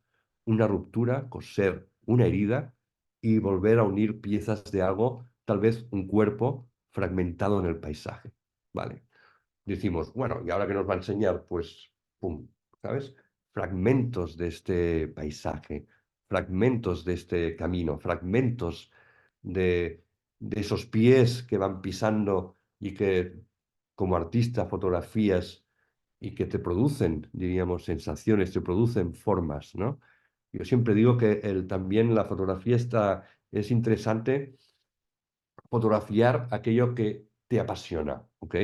una ruptura, coser una herida y volver a unir piezas de algo, tal vez un cuerpo fragmentado en el paisaje. ¿Vale? Decimos, bueno, ¿y ahora qué nos va a enseñar? Pues, pum, ¿sabes? Fragmentos de este paisaje, fragmentos de este camino, fragmentos de esos pies que van pisando y que como artista fotografías y que te producen, diríamos, sensaciones, te producen formas, ¿no? Yo siempre digo que también la fotografía es interesante fotografiar aquello que te apasiona, ¿ok?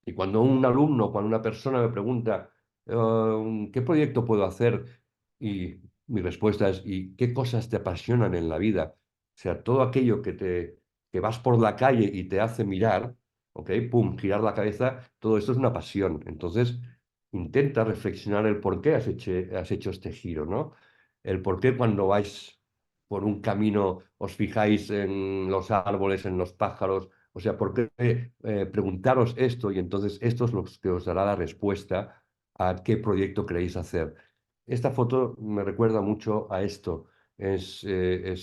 Y cuando un alumno, cuando una persona me pregunta, ¿qué proyecto puedo hacer? Y mi respuesta es, ¿y qué cosas te apasionan en la vida? O sea, todo aquello que vas por la calle y te hace mirar, ¿ok? Pum, girar la cabeza, todo esto es una pasión. Entonces, intenta reflexionar el por qué has hecho este giro, ¿no? El por qué cuando vais por un camino os fijáis en los árboles, en los pájaros, o sea, ¿por qué preguntaros esto? Y entonces esto es lo que os dará la respuesta a qué proyecto queréis hacer. Esta foto me recuerda mucho a esto, es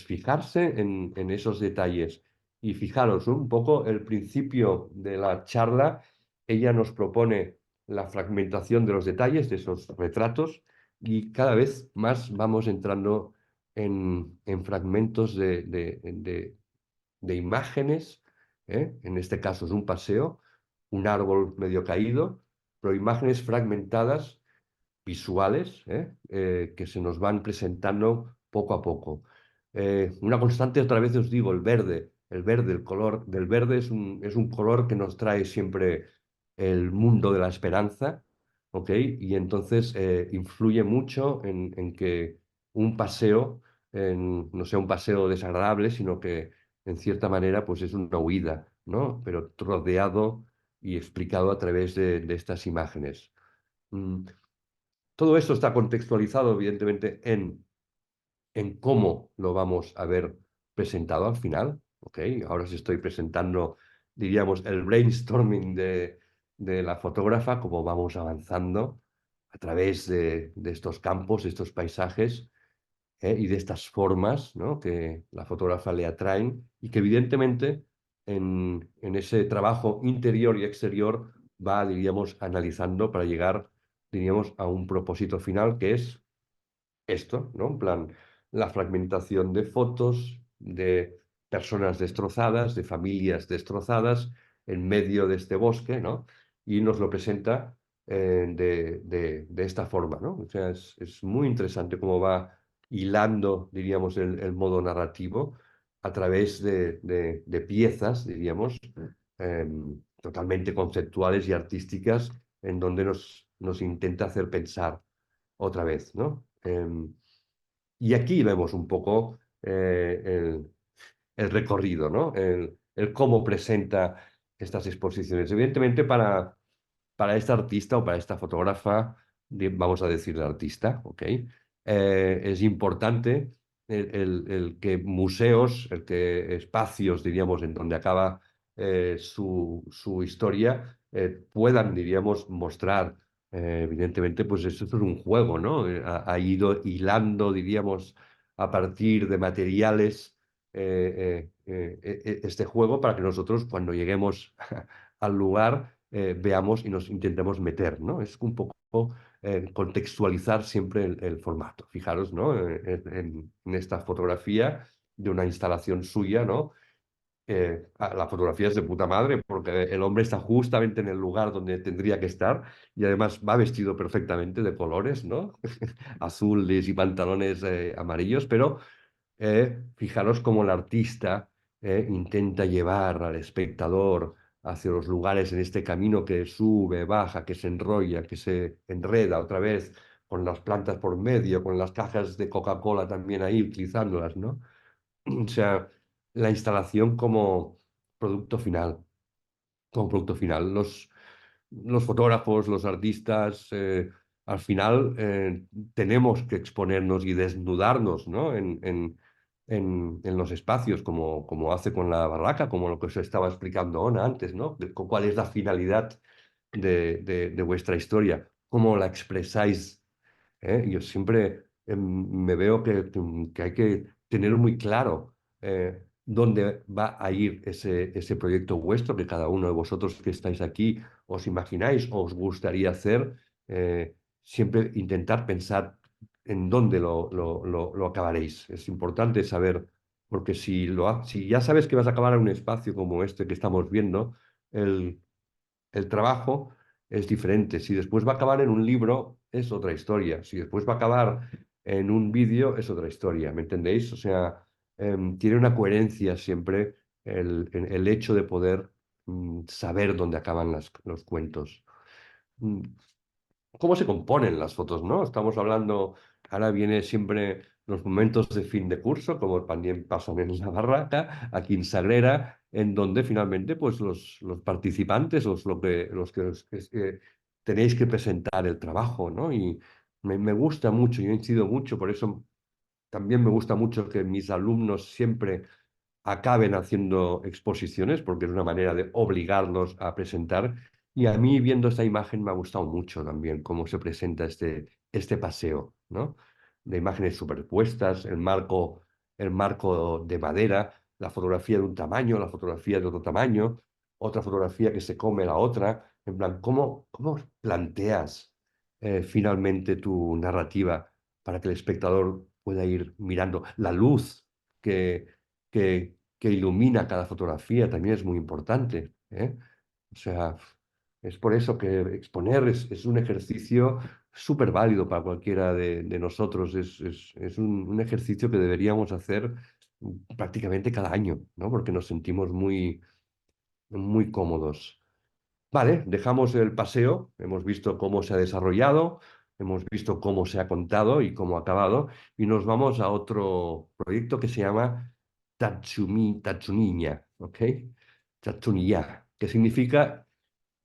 fijarse en esos detalles. Y fijaros, un poco el principio de la charla, ella nos propone la fragmentación de los detalles, de esos retratos, y cada vez más vamos entrando en fragmentos de imágenes, en este caso es un paseo, un árbol medio caído, pero imágenes fragmentadas, visuales, que se nos van presentando poco a poco. Una constante, otra vez os digo, el verde. El verde, el color del verde es un color que nos trae siempre el mundo de la esperanza, ¿ok? Y entonces influye mucho en que un paseo no sea un paseo desagradable, sino que en cierta manera pues es una huida, ¿no? Pero rodeado y explicado a través de estas imágenes. Mm, Todo esto está contextualizado, evidentemente, en cómo lo vamos a ver presentado al final, ¿ok? Ahora os estoy presentando, diríamos, el brainstorming de la fotógrafa, cómo vamos avanzando a través de estos campos, de estos paisajes, y de estas formas, ¿no? Que la fotógrafa le atraen y que evidentemente en ese trabajo interior y exterior va, diríamos, analizando para llegar, diríamos, a un propósito final que es esto, ¿no? En plan, la fragmentación de fotos de personas destrozadas, de familias destrozadas en medio de este bosque, ¿no? Y nos lo presenta de esta forma, ¿no? O sea, es muy interesante cómo va hilando, diríamos, el modo narrativo a través de piezas, diríamos, totalmente conceptuales y artísticas, en donde nos intenta hacer pensar otra vez, ¿no? Y aquí vemos un poco el recorrido, ¿no? El cómo presenta estas exposiciones. Evidentemente, para esta artista o para esta fotógrafa, vamos a decirle artista, ¿ok? Es importante el que museos, el que espacios, diríamos, en donde acaba su historia, puedan, diríamos, mostrar, evidentemente, pues esto es un juego, ¿no? Ha ido hilando, diríamos, a partir de materiales este juego para que nosotros, cuando lleguemos al lugar, veamos y nos intentemos meter, ¿no? Es un poco contextualizar siempre el formato. Fijaros, ¿no? En esta fotografía de una instalación suya, ¿no? La fotografía es de puta madre porque el hombre está justamente en el lugar donde tendría que estar y además va vestido perfectamente de colores, ¿no? Azules y pantalones amarillos, pero fijaros cómo el artista intenta llevar al espectador hacia los lugares en este camino que sube, baja, que se enrolla, que se enreda otra vez, con las plantas por medio, con las cajas de Coca-Cola también ahí utilizándolas, ¿no? O sea, la instalación producto final, como producto final. Los fotógrafos, los artistas, al final tenemos que exponernos y desnudarnos, ¿no? En los espacios, como hace con la barraca, como lo que os estaba explicando Ona antes, ¿no? ¿Cuál es la finalidad de vuestra historia? ¿Cómo la expresáis? Yo siempre me veo que hay que tener muy claro dónde va a ir ese proyecto vuestro, que cada uno de vosotros que estáis aquí os imagináis o os gustaría hacer, siempre intentar pensar en dónde lo acabaréis. Es importante saber, porque si ya sabes que vas a acabar en un espacio como este que estamos viendo, el, el trabajo es diferente. Si después va a acabar en un libro, es otra historia. Si después va a acabar en un vídeo, es otra historia. ¿Me entendéis? O sea, tiene una coherencia siempre el hecho de poder saber dónde acaban los cuentos. Mm, ¿Cómo se componen las fotos, no? Estamos hablando, ahora viene siempre los momentos de fin de curso, como también pasan en la barraca, aquí en Sagrera, en donde finalmente pues los participantes, los que tenéis que presentar el trabajo, ¿no? Y me gusta mucho, yo incido mucho, por eso también me gusta mucho que mis alumnos siempre acaben haciendo exposiciones, porque es una manera de obligarlos a presentar. Y a mí, viendo esta imagen, me ha gustado mucho también cómo se presenta este paseo, ¿no? De imágenes superpuestas, el marco de madera, la fotografía de un tamaño, la fotografía de otro tamaño, otra fotografía que se come la otra. En plan, ¿cómo planteas finalmente tu narrativa para que el espectador pueda ir mirando la luz que ilumina cada fotografía también es muy importante, ¿eh? O sea, Es por eso que exponer es un ejercicio súper válido para cualquiera de nosotros. Es un ejercicio que deberíamos hacer prácticamente cada año, ¿no? Porque nos sentimos muy cómodos. Vale, dejamos el paseo, hemos visto cómo se ha desarrollado, hemos visto cómo se ha contado y cómo ha acabado, y nos vamos a otro proyecto que se llama Tatsuniya, ¿ok? Tatsuniya, que significa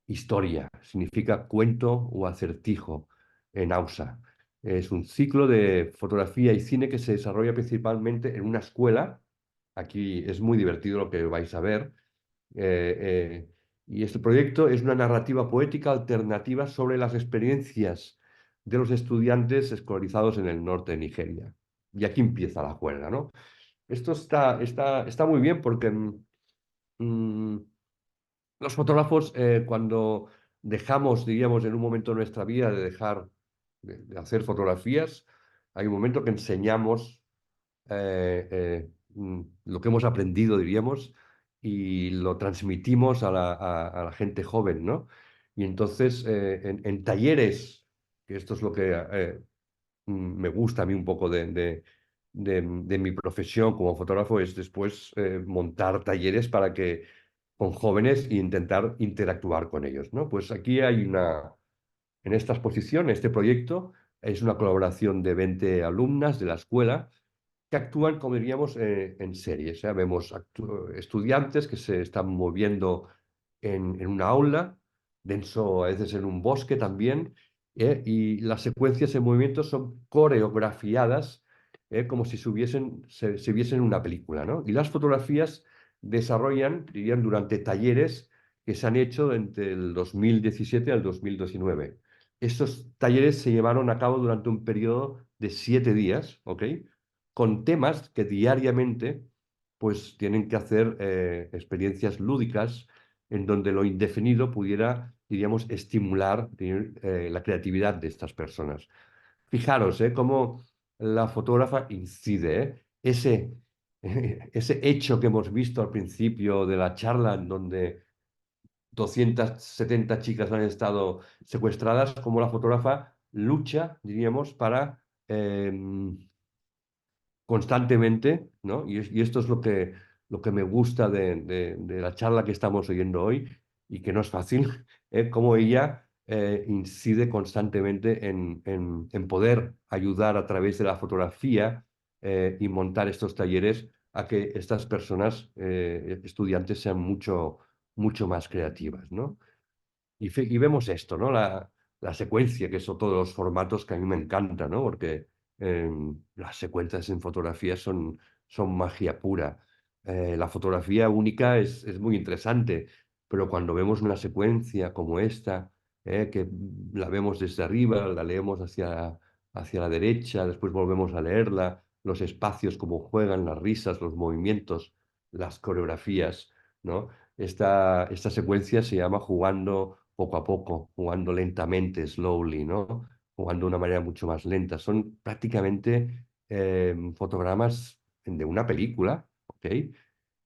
historia, significa cuento o acertijo en Hausa. Es un ciclo de fotografía y cine que se desarrolla principalmente en una escuela. Aquí es muy divertido lo que vais a ver. Eh, eh, y este proyecto es una narrativa poética alternativa sobre las experiencias de los estudiantes escolarizados en el norte de Nigeria. Y aquí empieza la juerga, ¿no? Esto está muy bien porque mm, los fotógrafos, cuando dejamos, diríamos, en un momento de nuestra vida de dejar de hacer fotografías, hay un momento que enseñamos lo que hemos aprendido, diríamos, y lo transmitimos a la gente joven, ¿no? Y entonces, en talleres, que esto es lo que me gusta a mí un poco de mi profesión como fotógrafo, es después montar talleres para que con jóvenes e intentar interactuar con ellos, ¿no? Pues aquí hay en esta exposición, este proyecto, es una colaboración de 20 alumnas de la escuela que actúan, como diríamos, en series. Vemos estudiantes que se están moviendo en una aula, denso a veces en un bosque también, y las secuencias de movimientos son coreografiadas, como si se viesen en una película, ¿no? Y las fotografías dirían, durante talleres que se han hecho entre el 2017 al 2019. Estos talleres se llevaron a cabo durante un periodo de 7 días, ¿ok? Con temas que diariamente pues tienen que hacer experiencias lúdicas en donde lo indefinido pudiera, diríamos, estimular la creatividad de estas personas. Fijaros, cómo la fotógrafa incide, ese hecho que hemos visto al principio de la charla en donde 270 chicas han estado secuestradas, como la fotógrafa lucha, diríamos, para constantemente, ¿no? Y esto es lo que me gusta de la charla que estamos oyendo hoy y que no es fácil, cómo ella incide constantemente en poder ayudar a través de la fotografía y montar estos talleres a que estas personas, estudiantes, sean mucho más creativas, ¿no? Y vemos esto, ¿no? La secuencia, que son todos los formatos que a mí me encantan, ¿no? Porque las secuencias en fotografía son magia pura. La fotografía única es muy interesante, pero cuando vemos una secuencia como esta, que la vemos desde arriba, la leemos hacia la derecha, después volvemos a leerla, los espacios, cómo juegan, las risas, los movimientos, las coreografías, ¿no? Esta secuencia se llama jugando poco a poco, jugando lentamente, slowly, ¿no? Jugando de una manera mucho más lenta. Son prácticamente fotogramas de una película, ¿ok?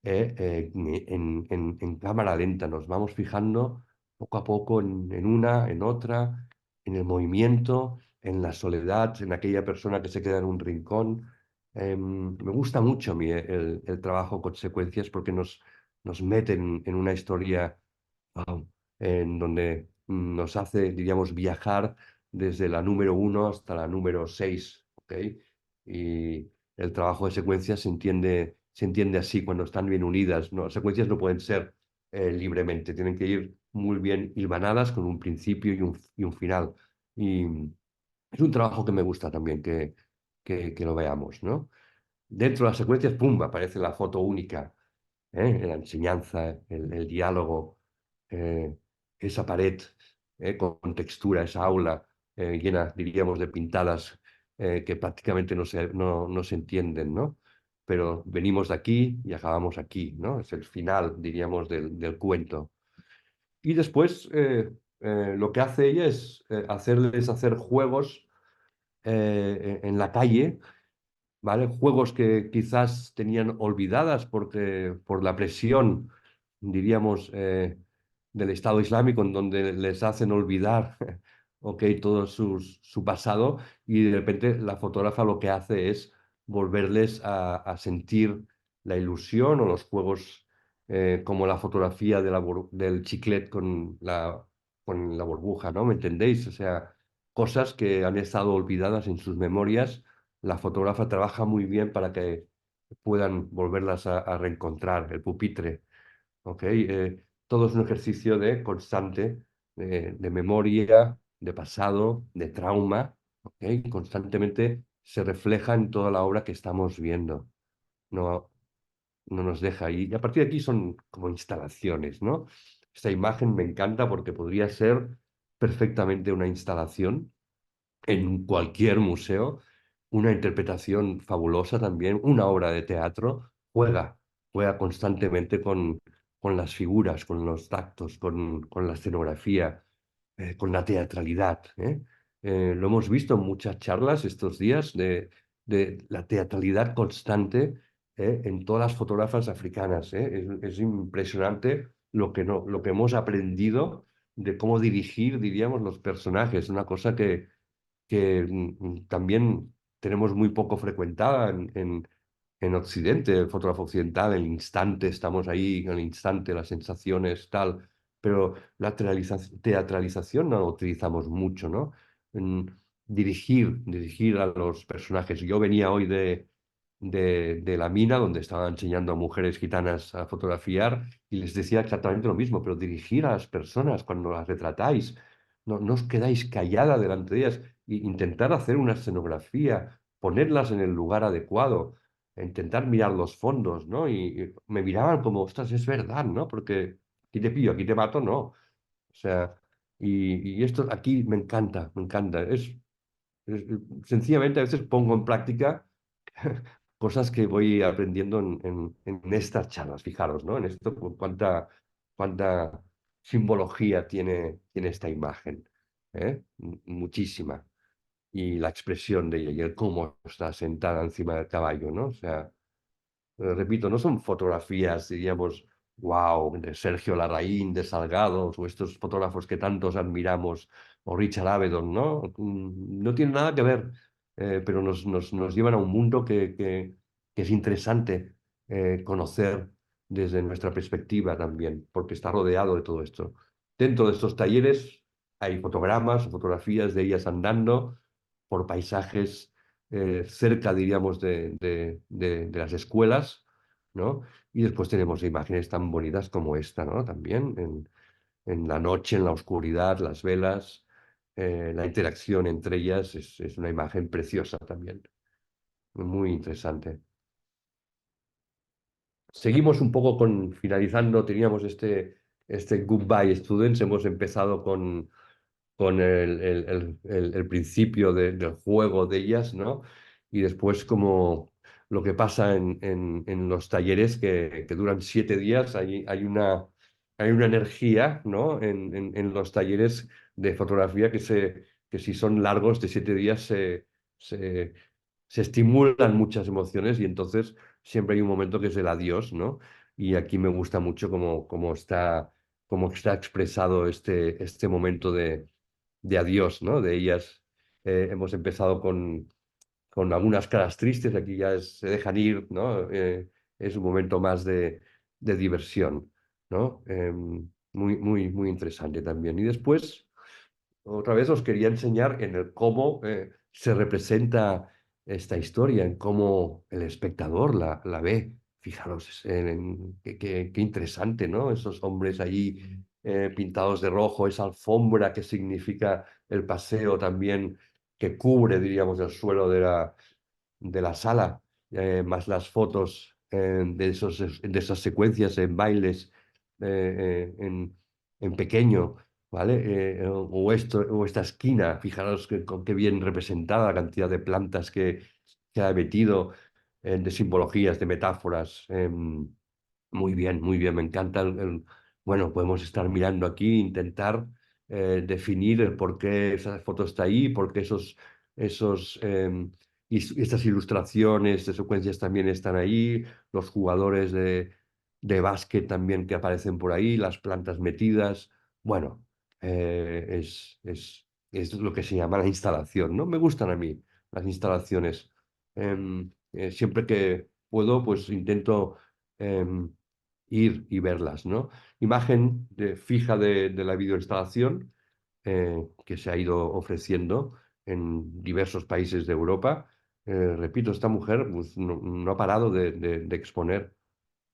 En cámara lenta. Nos vamos fijando poco a poco en una, en otra, en el movimiento, en la soledad, en aquella persona que se queda en un rincón. Me gusta mucho a mí el trabajo con secuencias porque nos meten en una historia, wow, en donde nos hace, diríamos, viajar desde la número uno hasta la número 6, ¿ok? Y el trabajo de secuencias se entiende así cuando están bien unidas, ¿no? Las secuencias no pueden ser libremente, tienen que ir muy bien hilvanadas con un principio y un final. Y es un trabajo que me gusta también que lo veamos, ¿no? Dentro de las secuencias, ¡pum!, aparece la foto única, la enseñanza, el diálogo, eh, esa pared con textura, esa aula llena, diríamos, de pintadas que prácticamente no se entienden, ¿no? Pero venimos de aquí y acabamos aquí, ¿no? Es el final, diríamos, del cuento. Y después lo que hace ella es hacerles hacer juegos en la calle, ¿vale? Juegos que quizás tenían olvidadas porque por la presión, diríamos, del Estado Islámico, en donde les hacen olvidar, ok, todo su pasado, y de repente la fotógrafa lo que hace es volverles a sentir la ilusión o los juegos, como la fotografía de del chiclet con la burbuja, ¿no? ¿Me entendéis? O sea, cosas que han estado olvidadas en sus memorias, la fotógrafa trabaja muy bien para que puedan volverlas a reencontrar, el pupitre, ¿ok? Todo es un ejercicio de constante, de memoria, de pasado, de trauma, ¿ok? Constantemente se refleja en toda la obra que estamos viendo. No, no nos deja. Y a partir de aquí son como instalaciones, ¿no? Esta imagen me encanta porque podría ser perfectamente una instalación en cualquier museo, una interpretación fabulosa también, una obra de teatro, juega constantemente con las figuras, con los tactos, con la escenografía, con la teatralidad, ¿eh? Lo hemos visto en muchas charlas estos días de la teatralidad constante, en todas las fotógrafas africanas, ¿eh? Es impresionante lo que, no, lo que hemos aprendido de cómo dirigir, diríamos, los personajes, una cosa que también tenemos muy poco frecuentada en Occidente, el fotógrafo occidental, el instante, estamos ahí en el instante, las sensaciones, tal, pero la teatralización no la utilizamos mucho, ¿no? En dirigir a los personajes. Yo venía hoy de la mina, donde estaba enseñando a mujeres gitanas a fotografiar, y les decía exactamente lo mismo, pero dirigir a las personas cuando las retratáis. No os quedáis callada delante de ellas e intentar hacer una escenografía, ponerlas en el lugar adecuado, intentar mirar los fondos, ¿no? Y me miraban como, ostras, es verdad, ¿no? Porque aquí te pillo, aquí te mato, no. O sea, y esto aquí me encanta, me encanta. Sencillamente a veces pongo en práctica cosas que voy aprendiendo en estas charlas, fijaros, ¿no? En esto, cuánta simbología tiene esta imagen, ¿eh? Muchísima. Y la expresión de ella y el cómo está sentada encima del caballo, ¿no? O sea, repito, no son fotografías, diríamos, wow, de Sergio Larraín, de Salgado, o estos fotógrafos que tantos admiramos, o Richard Avedon, ¿no? No tienen nada que ver, pero nos llevan a un mundo que es interesante, conocer desde nuestra perspectiva también, porque está rodeado de todo esto. Dentro de estos talleres hay fotogramas, fotografías de ellas andando por paisajes, cerca, diríamos, de las escuelas, ¿no? Y después tenemos imágenes tan bonitas como esta, ¿no? También en la noche, en la oscuridad, las velas, la interacción entre ellas es una imagen preciosa también, muy interesante. Seguimos un poco finalizando, teníamos este Goodbye Students, hemos empezado con el principio del juego de ellas, ¿no? Y después como lo que pasa en los talleres que duran 7 días, hay una energía, ¿no? En los talleres de fotografía que si son largos de 7 días se, se estimulan muchas emociones y entonces siempre hay un momento que es el adiós, ¿no? Y aquí me gusta mucho cómo está expresado este momento de adiós, ¿no? De ellas, hemos empezado con algunas caras tristes, aquí ya se dejan ir, ¿no? Es un momento más de diversión, ¿no? Muy interesante también. Y después, otra vez os quería enseñar en el cómo, se representa esta historia, en cómo el espectador la ve. Fijaros, qué interesante, ¿no? Esos hombres allí, pintados de rojo, esa alfombra que significa el paseo también, que cubre, diríamos, el suelo de la sala, más las fotos, de esas secuencias en bailes, en pequeño, ¿vale? O esta esquina, fijaros con qué bien representada la cantidad de plantas que ha metido, de simbologías, de metáforas. Muy bien, me encanta bueno, podemos estar mirando aquí, intentar, definir el por qué esa foto está ahí, por qué estas ilustraciones de secuencias también están ahí, los jugadores de básquet también que aparecen por ahí, las plantas metidas. Bueno, es lo que se llama la instalación, ¿no? Me gustan a mí las instalaciones. Siempre que puedo, pues intento ir y verlas, ¿no? Imagen fija de la videoinstalación que se ha ido ofreciendo en diversos países de Europa. Repito, esta mujer pues, no ha parado de exponer.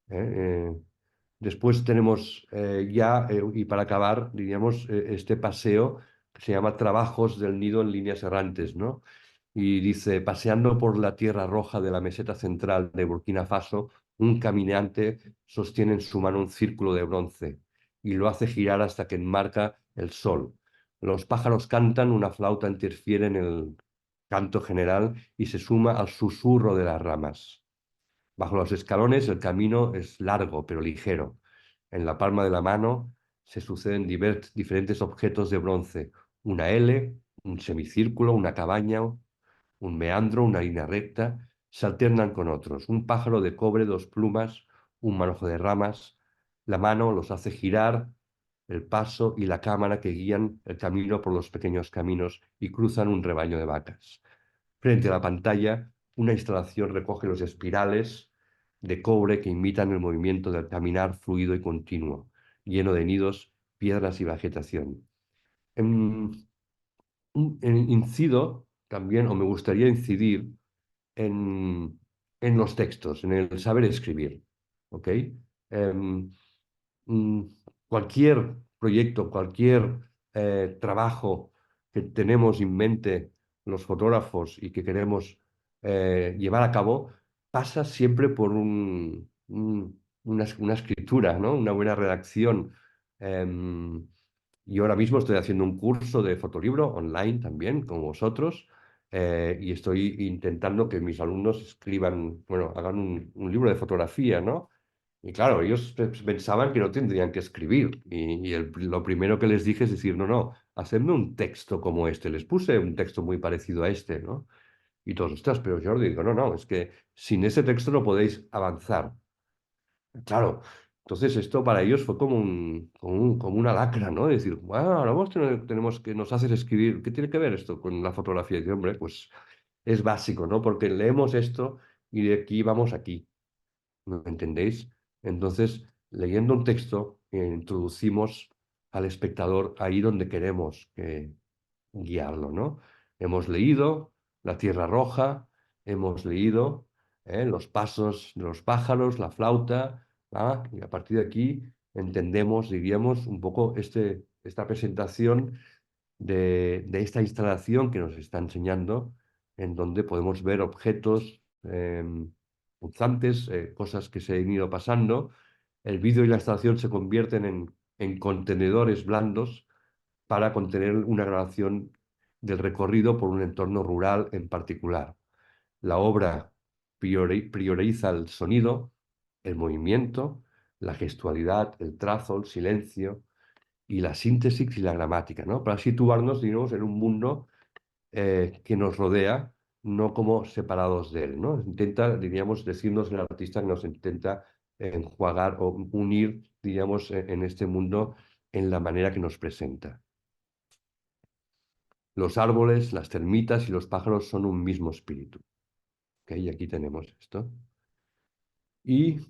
¿Eh? Después tenemos y para acabar, diríamos, este paseo que se llama Trabajos del Nido en líneas errantes, ¿no? Y dice, paseando por la tierra roja de la meseta central de Burkina Faso, un caminante sostiene en su mano un círculo de bronce y lo hace girar hasta que enmarca el sol. Los pájaros cantan, una flauta interfiere en el canto general y se suma al susurro de las ramas. Bajo los escalones el camino es largo pero ligero. En la palma de la mano se suceden diferentes objetos de bronce, una L, un semicírculo, una cabaña, un meandro, una línea recta, se alternan con otros, un pájaro de cobre, dos plumas, un manojo de ramas. La mano los hace girar, el paso y la cámara que guían el camino por los pequeños caminos y cruzan un rebaño de vacas. Frente a la pantalla, una instalación recoge los espirales de cobre que imitan el movimiento del caminar fluido y continuo, lleno de nidos, piedras y vegetación. Em, Incido también, o me gustaría incidir, en, en los textos, en el saber escribir. ¿Ok? Em, mm, Cualquier proyecto, cualquier trabajo que tenemos en mente los fotógrafos y que queremos llevar a cabo, pasa siempre por una escritura, ¿no? Una buena redacción. Em, yo ahora mismo estoy haciendo un curso de fotolibro online también, como vosotros, y estoy intentando que mis alumnos escriban, bueno, hagan un libro de fotografía, ¿no? Y claro, ellos pensaban que no tendrían que escribir. Lo primero que les dije es decir, no, no, hacedme un texto como este. Les puse un texto muy parecido a este, ¿no? Y todos, ostras, pero Jordi, digo, no, no, es que sin ese texto no podéis avanzar. Claro, entonces esto para ellos fue como una lacra, ¿no? Decir, bueno, ahora tenemos que nos haces escribir. ¿Qué tiene que ver esto con la fotografía? Y digo, hombre, pues es básico, ¿no? Porque leemos esto y de aquí vamos aquí. ¿Me entendéis? Entonces, leyendo un texto, introducimos al espectador ahí donde queremos guiarlo, ¿no? Hemos leído la tierra roja, hemos leído los pasos de los pájaros, la flauta, ¿ah? Y a partir de aquí entendemos, diríamos, un poco esta presentación de esta instalación que nos está enseñando, en donde podemos ver objetos punzantes, cosas que se han ido pasando. El vídeo y la instalación se convierten en contenedores blandos para contener una grabación del recorrido por un entorno rural en particular. La obra prioriza el sonido, el movimiento, la gestualidad, el trazo, el silencio y la síntesis y la gramática, ¿no? Para situarnos, digamos, en un mundo que nos rodea, no como separados de él, ¿no? Intenta, diríamos, decirnos el artista que nos intenta enjuagar o unir, diríamos, en este mundo en la manera que nos presenta. Los árboles, las termitas y los pájaros son un mismo espíritu. ¿Ok? Y aquí tenemos esto. Y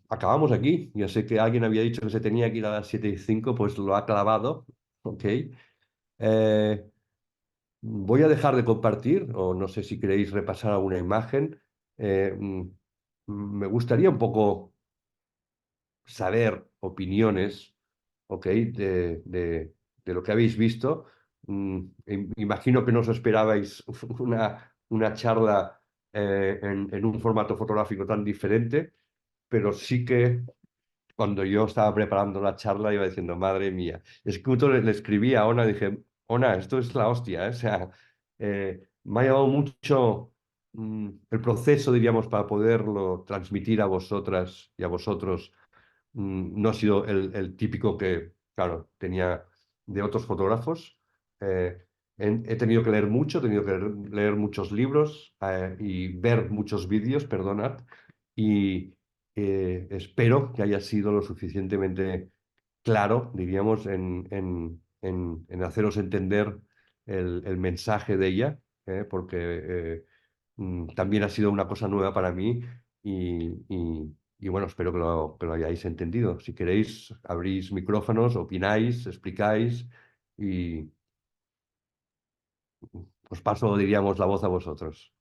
acabamos aquí. Yo sé que alguien había dicho que se tenía que ir a las 7:05, pues lo ha clavado. ¿Ok? Eh, Voy a dejar de compartir, o no sé si queréis repasar alguna imagen. Me gustaría un poco saber opiniones, ¿ok? De lo que habéis visto. Imagino que no os esperabais una charla en un formato fotográfico tan diferente, pero sí que cuando yo estaba preparando la charla iba diciendo, madre mía, es que justo le escribí a Ona, dije, Ona, esto es la hostia, ¿eh? O sea, me ha llevado mucho el proceso, diríamos, para poderlo transmitir a vosotras y a vosotros. No ha sido el típico que, claro, tenía de otros fotógrafos. Eh, He tenido que leer mucho, he tenido que leer muchos libros y ver muchos vídeos, perdonad, y espero que haya sido lo suficientemente claro, diríamos, en haceros entender el mensaje de ella, porque también ha sido una cosa nueva para mí y bueno, espero que lo hayáis entendido. Si queréis, abrís micrófonos, opináis, explicáis y os paso, diríamos, la voz a vosotros.